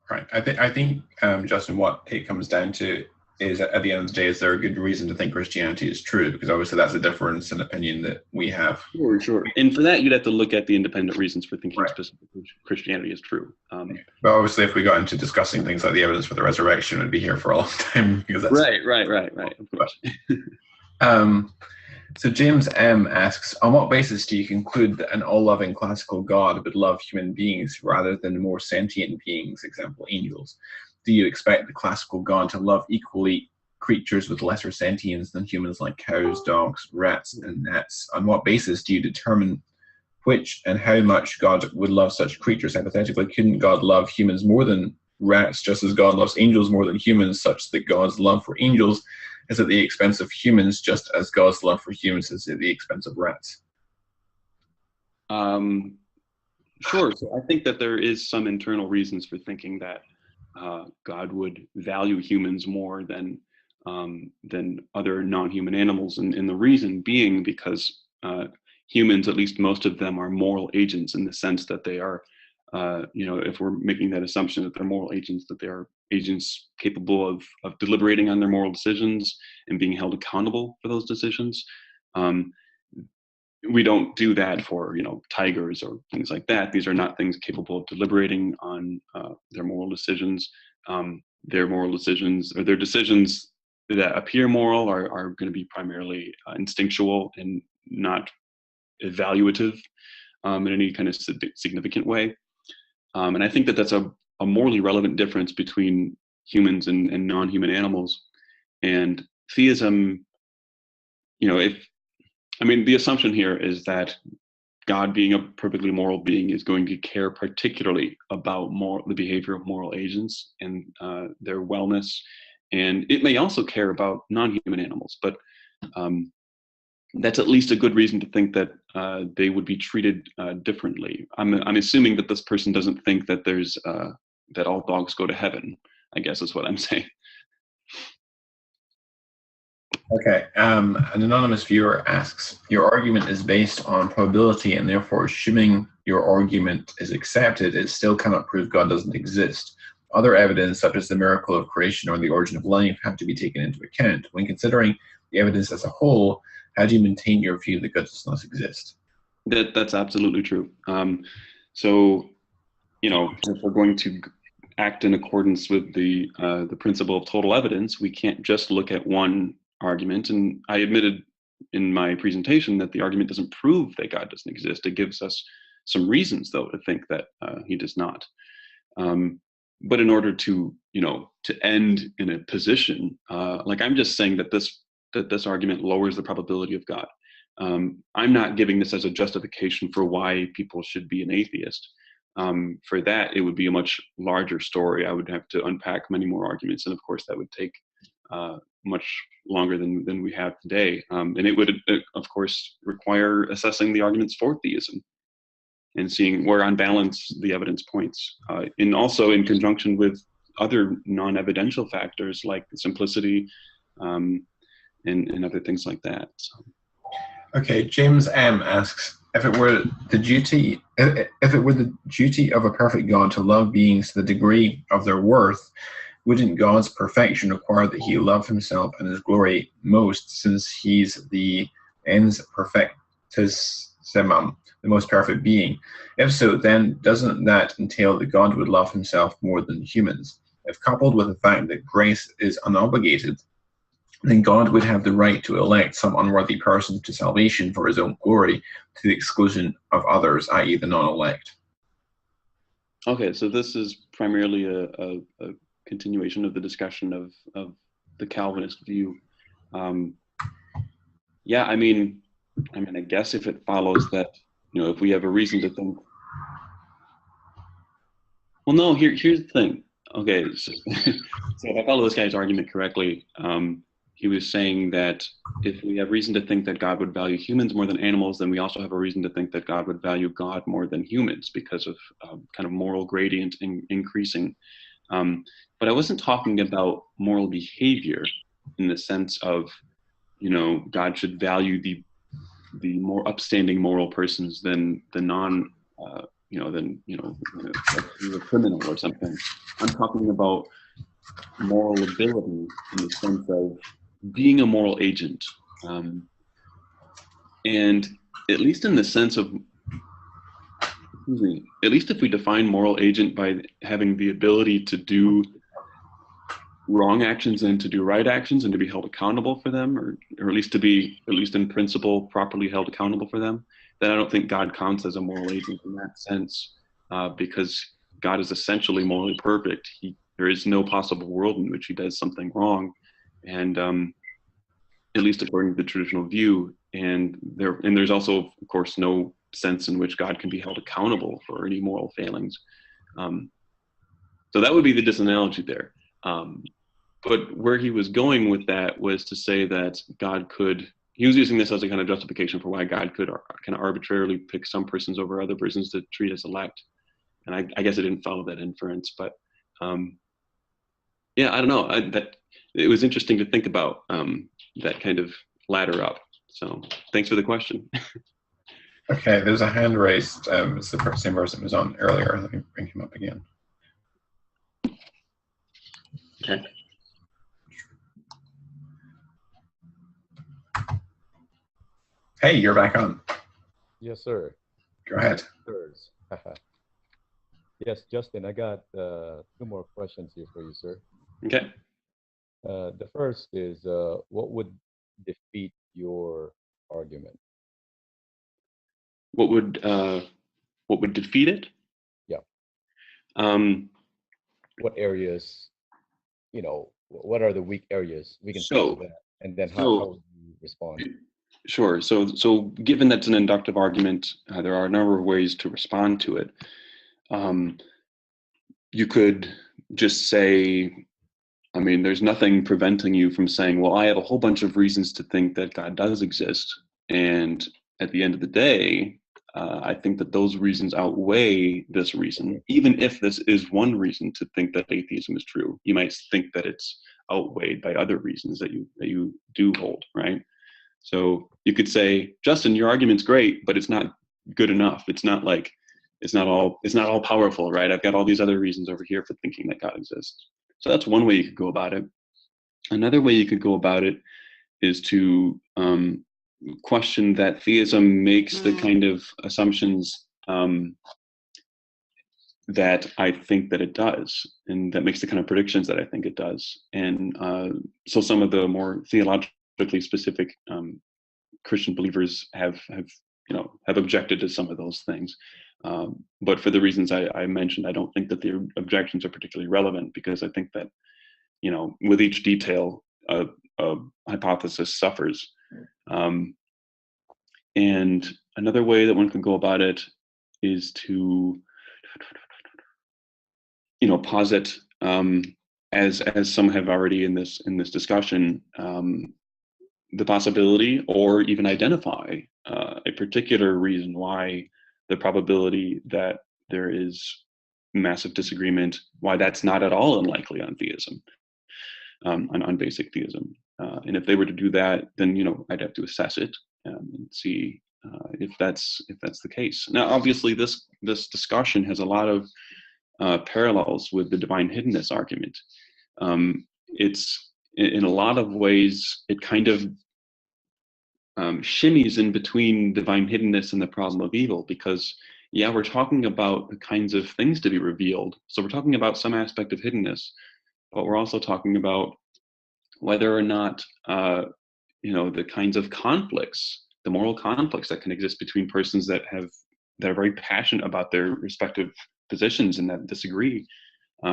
Speaker 1: Right. I think Justin, what it comes down to is, at the end of the day, is there a good reason to think Christianity is true? Because obviously that's a difference in opinion that we have.
Speaker 2: Sure. And for that, you'd have to look at the independent reasons for thinking specifically Christianity is true.
Speaker 1: But obviously, if we got into discussing things like the evidence for the resurrection, we'd be here for a long time. Because that's
Speaker 2: right. Of course.
Speaker 1: So James M. asks, on what basis do you conclude that an all-loving classical God would love human beings rather than more sentient beings, example, angels? Do you expect the classical God to love equally creatures with lesser sentience than humans like cows, dogs, rats, and gnats? On what basis do you determine which and how much God would love such creatures. Hypothetically, couldn't God love humans more than rats, just as God loves angels more than humans, such that God's love for angels is at the expense of humans, just as God's love for humans is at the expense of rats?
Speaker 2: Sure. So I think that there is some internal reasons for thinking that God would value humans more than other non-human animals, and the reason being because humans, at least most of them, are moral agents in the sense that they are, if we're making that assumption that they're moral agents, that they are agents capable of deliberating on their moral decisions and being held accountable for those decisions. We don't do that for tigers or things like that. These are not things capable of deliberating on their moral decisions. Their moral decisions, or their decisions that appear moral, are going to be primarily instinctual and not evaluative in any kind of significant way. And I think that that's a morally relevant difference between humans and non-human animals. And theism, the assumption here is that God, being a perfectly moral being, is going to care particularly about the behavior of moral agents and their wellness. And it may also care about non-human animals, but that's at least a good reason to think that they would be treated differently. I'm assuming that this person doesn't think that that all dogs go to heaven, I guess is what I'm saying.
Speaker 1: Okay, an anonymous viewer asks, your argument is based on probability, and therefore assuming your argument is accepted, it still cannot prove God doesn't exist. Other evidence, such as the miracle of creation or the origin of life, have to be taken into account. When considering the evidence as a whole, how do you maintain your view that God does not exist?
Speaker 2: That's absolutely true. So, if we're going to act in accordance with the principle of total evidence, we can't just look at one argument. And I admitted in my presentation that the argument doesn't prove that God doesn't exist. It gives us some reasons, though, to think that he does not. But in order to end in a position, I'm just saying that this argument lowers the probability of God. I'm not giving this as a justification for why people should be an atheist. For that, it would be a much larger story. I would have to unpack many more arguments, and of course, that would take much longer than we have today. And it would, of course, require assessing the arguments for theism and seeing where, on balance, the evidence points, and also in conjunction with other non-evidential factors like simplicity and other things like that. So.
Speaker 1: Okay, James M asks, if it were the duty of a perfect God to love beings to the degree of their worth, wouldn't God's perfection require that he love himself and his glory most, since he's the ens perfectissimum, the most perfect being? If so, then doesn't that entail that God would love himself more than humans? If coupled with the fact that grace is unobligated, then God would have the right to elect some unworthy person to salvation for his own glory, to the exclusion of others, i.e. the non-elect.
Speaker 2: Okay, so this is primarily a continuation of the discussion of the Calvinist view. Yeah, I guess if it follows that, if we have a reason to think, well, no, here's the thing. Okay, so if I follow this guy's argument correctly, he was saying that if we have reason to think that God would value humans more than animals, then we also have a reason to think that God would value God more than humans because of kind of moral gradient increasing. But I wasn't talking about moral behavior in the sense of, God should value the more upstanding moral persons than the non, than a criminal or something. I'm talking about moral ability in the sense of being a moral agent, and at least in the sense of, at least if we define moral agent by having the ability to do wrong actions and to do right actions and to be held accountable for them, or at least to be, at least in principle, properly held accountable for them, then I don't think God counts as a moral agent in that sense, because God is essentially morally perfect. There is no possible world in which he does something wrong, and at least according to the traditional view. And there's also, of course, no sense in which God can be held accountable for any moral failings. So that would be the disanalogy there. But where he was going with that was to say that God could, he was using this as a kind of justification for why God could kind of arbitrarily pick some persons over other persons to treat as elect. And I guess I didn't follow that inference, but yeah, I don't know. That it was interesting to think about that kind of ladder up. So thanks for the question.
Speaker 1: Okay, there's a hand raised. It's the same person who was on earlier. Let me bring him up again.
Speaker 2: Okay.
Speaker 1: Hey, you're back on.
Speaker 3: Yes, sir.
Speaker 1: Go ahead.
Speaker 3: Sirs. Yes, Justin, I got 2 more questions here for you, sir.
Speaker 2: Okay.
Speaker 3: The first is, what would defeat your argument?
Speaker 2: What would defeat it?
Speaker 3: Yeah.
Speaker 2: Um,
Speaker 3: What areas, what are the weak areas? We can
Speaker 2: So-
Speaker 3: speak to that. And then
Speaker 2: so-
Speaker 3: how would you respond?
Speaker 2: Sure. So given that's an inductive argument, there are a number of ways to respond to it. You could just say, I mean, there's nothing preventing you from saying, well, I have a whole bunch of reasons to think that God does exist. And at the end of the day, I think that those reasons outweigh this reason. Even if this is one reason to think that atheism is true, you might think that it's outweighed by other reasons that you do hold, right? So you could say, Justin, your argument's great, but it's not good enough. It's not all powerful, right? I've got all these other reasons over here for thinking that God exists. So that's one way you could go about it. Another way you could go about it is to question that theism makes the kind of assumptions that I think that it does, and that makes the kind of predictions that I think it does. And so some of the more theologically specific Christian believers have objected to some of those things. But for the reasons I mentioned, I don't think that the objections are particularly relevant, because I think that, with each detail, a hypothesis suffers. And another way that one could go about it is to, posit, as some have already in this discussion, the possibility, or even identify a particular reason why the probability that there is massive disagreement, why that's not at all unlikely on theism, on basic theism. And if they were to do that, then I'd have to assess it and see if that's the case. Now, obviously, this discussion has a lot of parallels with the divine hiddenness argument. It's in a lot of ways, it kind of shimmies in between divine hiddenness and the problem of evil, because we're talking about the kinds of things to be revealed. So we're talking about some aspect of hiddenness, but we're also talking about whether or not the kinds of conflicts, the moral conflicts that can exist between persons that are very passionate about their respective positions and that disagree.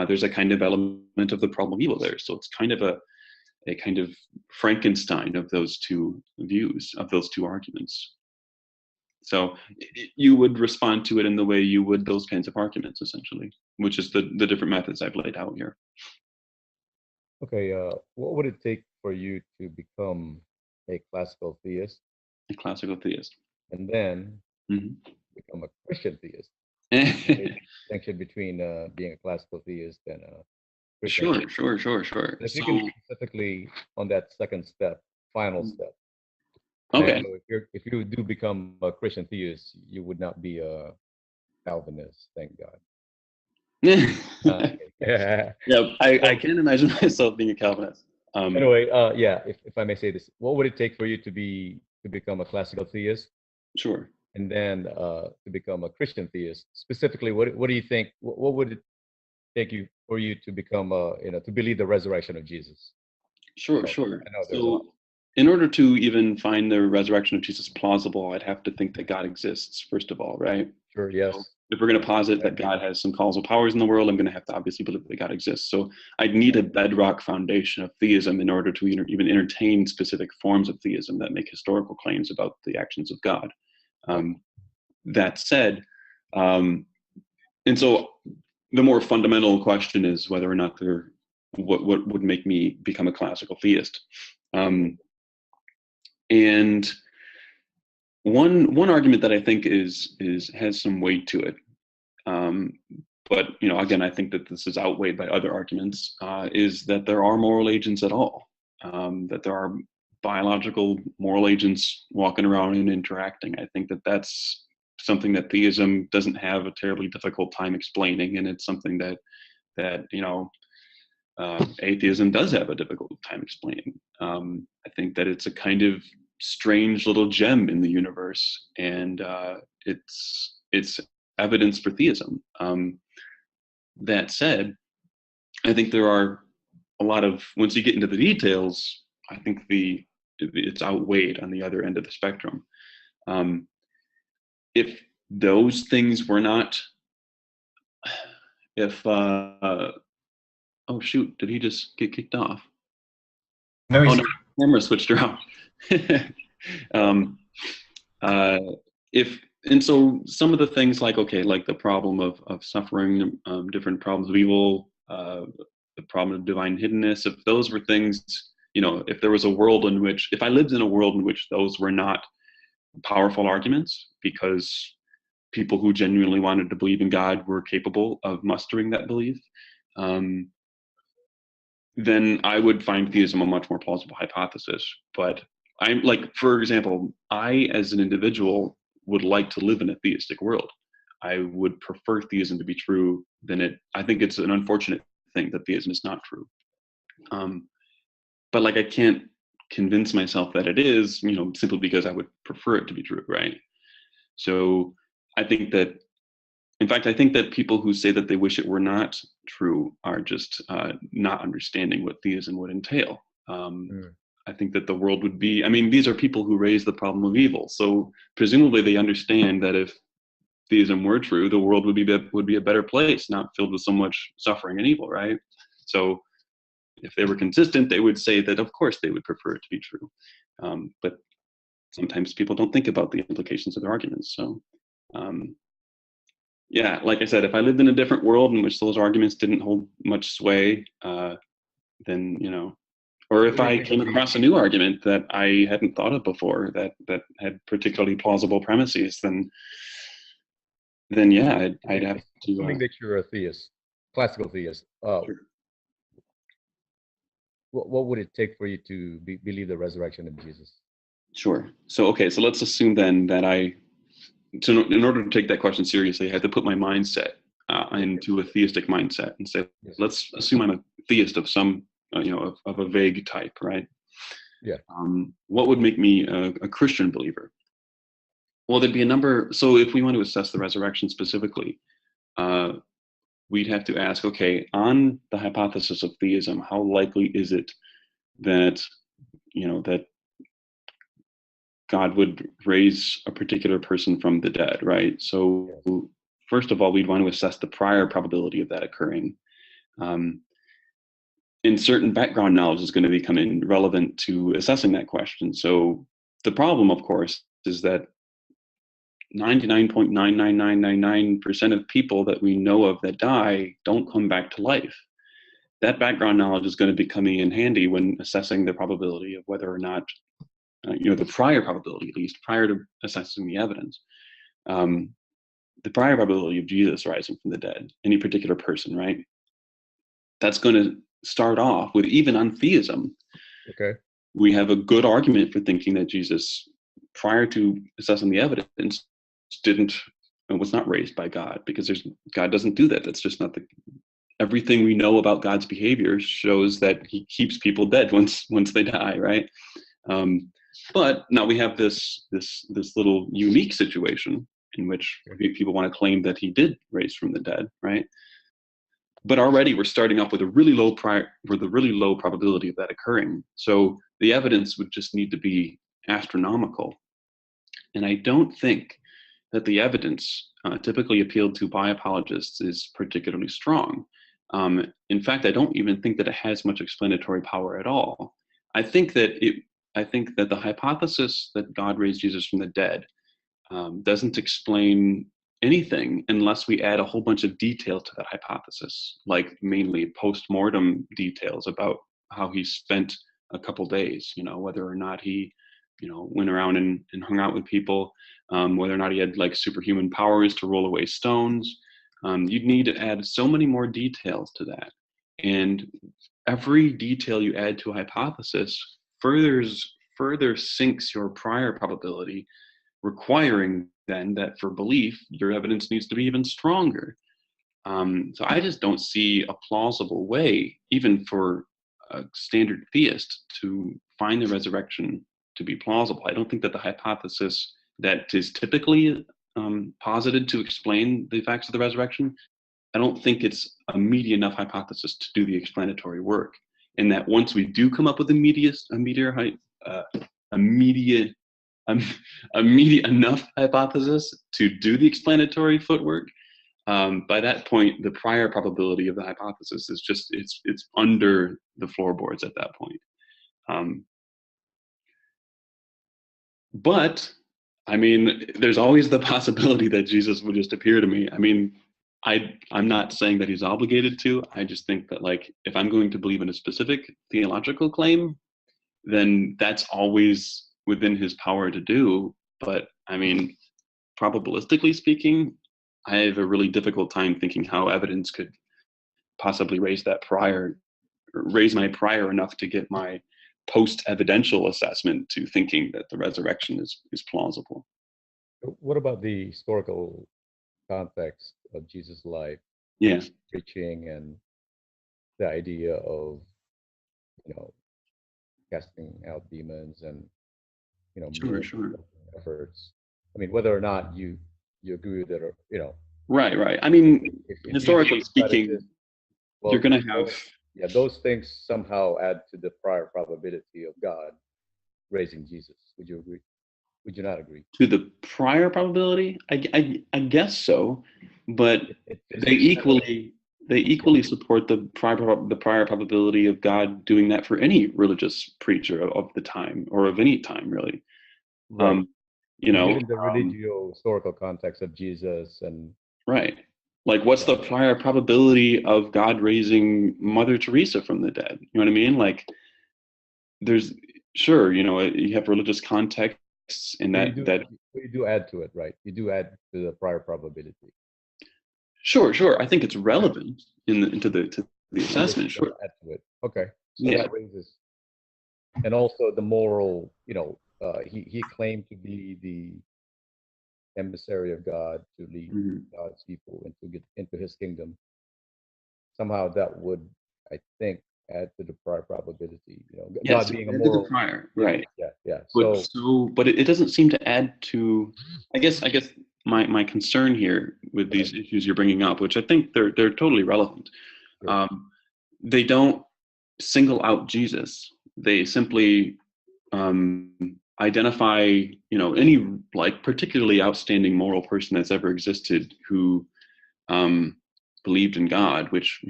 Speaker 2: There's a kind of element of the problem of evil there. So it's kind of a kind of Frankenstein of those two views, of those two arguments. So you would respond to it in the way you would those kinds of arguments, essentially, which is the different methods I've laid out here.
Speaker 3: Okay, what would it take for you to become a classical theist?
Speaker 2: A classical theist.
Speaker 3: And then become a Christian theist? Distinction between being a classical theist and a Christian theist.
Speaker 2: Sure.
Speaker 3: If you can specifically on that second step, final step.
Speaker 2: Okay.
Speaker 3: If you do become a Christian theist, you would not be a Calvinist, thank God.
Speaker 2: Yeah, I can't imagine myself being a Calvinist.
Speaker 3: Anyway, if I may say this, what would it take for you to become a classical theist?
Speaker 2: Sure.
Speaker 3: And then to become a Christian theist? Specifically, what do you think? What would it take for you to become to believe the resurrection of Jesus?
Speaker 2: Sure.
Speaker 3: I know there's a
Speaker 2: So,
Speaker 3: lot.
Speaker 2: in order to even find the resurrection of Jesus plausible, I'd have to think that God exists, first of all, right?
Speaker 3: Sure. Yes.
Speaker 2: So if we're going to posit that God has some causal powers in the world, I'm going to have to obviously believe that God exists. So I'd need a bedrock foundation of theism in order to even entertain specific forms of theism that make historical claims about the actions of God. that said, and so the more fundamental question is whether or not what would make me become a classical theist. And one argument that I think has some weight to it, but again, I think that this is outweighed by other arguments, is that there are moral agents at all, that there are biological moral agents walking around and interacting. I think that that's something that theism doesn't have a terribly difficult time explaining, and it's something that atheism does have a difficult time explaining. I think that it's a kind of strange little gem in the universe, and it's evidence for theism. That said, I think there are a lot of, once you get into the details, I think it's outweighed on the other end of the spectrum. If those things were not, oh shoot, did he just get kicked off?
Speaker 1: No,
Speaker 2: no, camera switched around. And so some of the things like the problem of suffering, different problems of evil, the problem of divine hiddenness, if those were things, if there was a world in which, if I lived in a world in which those were not powerful arguments, because people who genuinely wanted to believe in God were capable of mustering that belief, then I would find theism a much more plausible hypothesis. But I'm like, for example, I as an individual would like to live in a theistic world. I would prefer theism to be true than it. I think it's an unfortunate thing that theism is not true. But I can't convince myself that it is, simply because I would prefer it to be true, right? So I think that, in fact, I think that people who say that they wish it were not true are just not understanding what theism would entail. I think that the world would be, these are people who raise the problem of evil. So presumably they understand that if theism were true, the world would be a better place, not filled with so much suffering and evil, right? So if they were consistent, they would say that, of course, they would prefer it to be true. But sometimes people don't think about the implications of their arguments. So yeah, like I said, if I lived in a different world in which those arguments didn't hold much sway, then, or if I came across a new argument that I hadn't thought of before that had particularly plausible premises, then yeah, I'd have to.
Speaker 3: Assuming that you're a theist, classical theist,
Speaker 2: Sure.
Speaker 3: What would it take for you to believe the resurrection of Jesus?
Speaker 2: Sure. So, okay, so let's assume then that in order to take that question seriously, I have to put my mindset into a theistic mindset and say, yes, let's assume I'm a theist of some, of a vague type, right?
Speaker 3: Yeah.
Speaker 2: What would make me a Christian believer? Well, there'd be a number. So if we want to assess the resurrection specifically, we'd have to ask, okay, on the hypothesis of theism, how likely is it that, that God would raise a particular person from the dead, right? So first of all, we'd want to assess the prior probability of that occurring. And certain background knowledge is going to become relevant to assessing that question. So the problem, of course, is that 99.99999% of people that we know of that die don't come back to life. That background knowledge is going to be coming in handy when assessing the probability of whether or not, the prior probability, at least prior to assessing the evidence, the prior probability of Jesus rising from the dead, any particular person, right? That's going to start off with, even on theism,
Speaker 3: okay,
Speaker 2: we have a good argument for thinking that Jesus, prior to assessing the evidence, was not raised by God, because God doesn't do that. That's just not everything we know about God's behavior shows that he keeps people dead once they die, right? But now we have this little unique situation in which people want to claim that he did raise from the dead, right? But already we're starting off with a really low probability of that occurring. So the evidence would just need to be astronomical. And I don't think that the evidence typically appealed to by apologists is particularly strong. In fact, I don't even think that it has much explanatory power at all. I think that the hypothesis that God raised Jesus from the dead doesn't explain anything unless we add a whole bunch of detail to that hypothesis, like mainly post-mortem details about how he spent a couple days, whether or not he, went around and hung out with people, whether or not he had like superhuman powers to roll away stones. You'd need to add so many more details to that. And every detail you add to a hypothesis further sinks your prior probability, requiring then that for belief, your evidence needs to be even stronger. So I just don't see a plausible way, even for a standard theist, to find the resurrection to be plausible. I don't think that the hypothesis that is typically posited to explain the facts of the resurrection, I don't think it's a meaty enough hypothesis to do the explanatory work. And that once we do come up with a meaty enough hypothesis to do the explanatory footwork, by that point, the prior probability of the hypothesis is just, it's under the floorboards at that point. But, I mean, there's always the possibility that Jesus would just appear to me. I mean, I'm not saying that he's obligated to. I just think that, like, if I'm going to believe in a specific theological claim, then that's always within his power to do. But, I mean, probabilistically speaking, I have a really difficult time thinking how evidence could possibly raise my prior enough to get my post-evidential assessment to thinking that the resurrection is plausible.
Speaker 3: What about the historical context of Jesus' life?
Speaker 2: Yeah.
Speaker 3: Preaching and the idea of, casting out demons and,
Speaker 2: Sure.
Speaker 3: efforts. I mean, whether or not you agree with it, or,
Speaker 2: Right. I mean,
Speaker 3: if
Speaker 2: historically speaking,
Speaker 3: well,
Speaker 2: you're going to have...
Speaker 3: Yeah, those things somehow add to the prior probability of God raising Jesus. Would you agree? Would you not agree?
Speaker 2: To the prior probability? I guess so, but they equally support the prior probability of God doing that for any religious preacher of the time, or of any time, really.
Speaker 3: Right. Given the religio-historical context of Jesus and...
Speaker 2: Right. Like, what's the prior probability of God raising Mother Teresa from the dead? You know what I mean? Like, there's, sure, you have religious contexts in that...
Speaker 3: You do add to it, right? You do add to the prior probability.
Speaker 2: Sure. I think it's relevant to the assessment, sure.
Speaker 3: Add to it. Okay. So that raises... And also the moral, he claimed to be the emissary of God to lead God's people into his kingdom. Somehow that would, I think, add to the prior probability. God being a moral...
Speaker 2: prior, right?
Speaker 3: Yeah.
Speaker 2: But it doesn't seem to add to... I guess my concern here with these issues you're bringing up, which I think they're totally relevant. Sure. They don't single out Jesus. They simply identify, any like particularly outstanding moral person that's ever existed who believed in God, which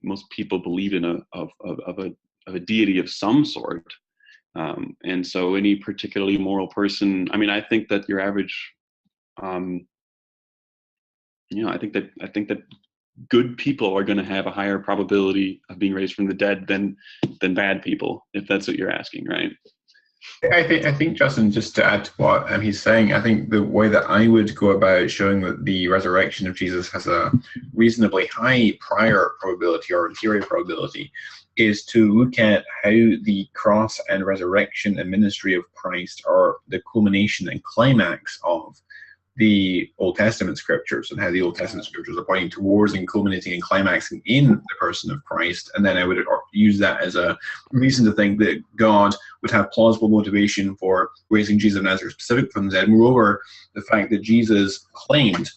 Speaker 2: most people believe in a deity of some sort, and so any particularly moral person. I mean, I think that your average, I think that good people are going to have a higher probability of being raised from the dead than bad people, if that's what you're asking, right?
Speaker 1: I think, Justin, just to add to what he's saying, I think the way that I would go about showing that the resurrection of Jesus has a reasonably high prior probability or interior probability is to look at how the cross and resurrection and ministry of Christ are the culmination and climax of the Old Testament scriptures, and how the Old Testament scriptures are pointing towards and culminating and climaxing in the person of Christ. And then I would use that as a reason to think that God would have plausible motivation for raising Jesus of Nazareth specifically from the dead. Moreover, the fact that Jesus claimed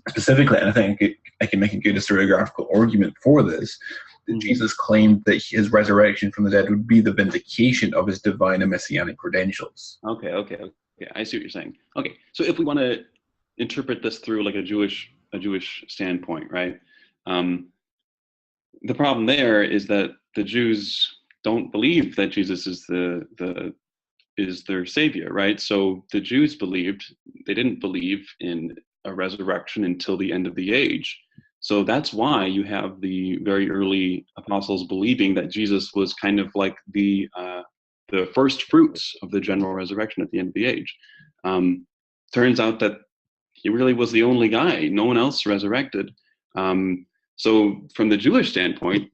Speaker 1: specifically, and I think I can make a good historiographical argument for this, that Jesus claimed that his resurrection from the dead would be the vindication of his divine and messianic credentials.
Speaker 2: Okay, I see what you're saying. Okay, so if we want to interpret this through like a Jewish standpoint, right? The problem there is that the Jews don't believe that Jesus is the is their savior, right? So the Jews they didn't believe in a resurrection until the end of the age. So that's why you have the very early apostles believing that Jesus was kind of like the first fruits of the general resurrection at the end of the age. Turns out that he really was the only guy. No one else resurrected. So from the Jewish standpoint,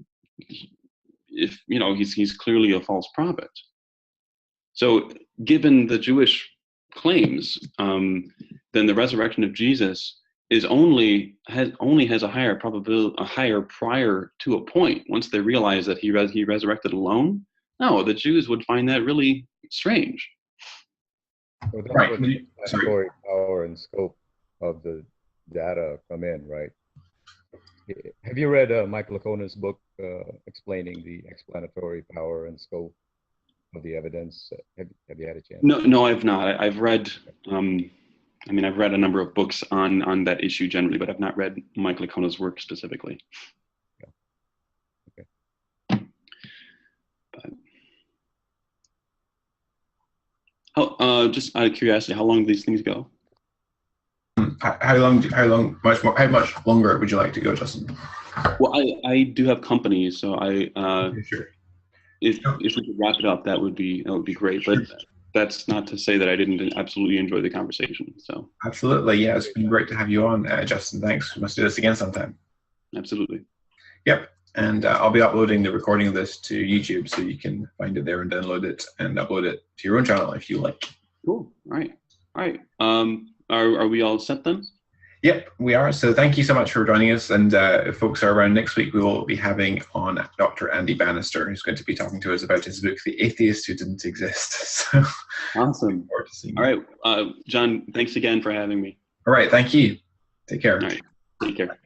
Speaker 2: if he's clearly a false prophet. So given the Jewish claims, then the resurrection of Jesus has a higher probability, a higher prior to a point. Once they realize that he resurrected alone, no, the Jews would find that really strange.
Speaker 3: Well, that's where the explanatory power and scope of the data come in, right? Have you read Michael Lacona's book explaining the explanatory power and scope of the evidence? Have you had a chance?
Speaker 2: No, I've not. I've read. I've read a number of books on that issue generally, but I've not read Michael Lacona's work specifically.
Speaker 3: Yeah. Okay.
Speaker 2: But, just out of curiosity, how long do these things go?
Speaker 1: How much longer would you like to go, Justin?
Speaker 2: Well, I do have company, so
Speaker 1: Sure.
Speaker 2: If we could wrap it up, that would be great. But that's not to say that I didn't absolutely enjoy the conversation. So
Speaker 1: absolutely, yeah, it's been great to have you on, Justin. Thanks. We must do this again sometime.
Speaker 2: Absolutely. Yep.
Speaker 1: And I'll be uploading the recording of this to YouTube, so you can find it there and download it and upload it to your own channel if you like.
Speaker 2: Cool. All right. Are we all set then?
Speaker 1: Yep, we are. So thank you so much for joining us. And if folks are around next week, we will be having on Dr. Andy Bannister, who's going to be talking to us about his book, The Atheist Who Didn't Exist. So
Speaker 2: awesome.
Speaker 1: Look forward to seeing
Speaker 2: you. All right. John, thanks again for having me.
Speaker 1: All right. Thank you. Take care.
Speaker 2: All right. Take care.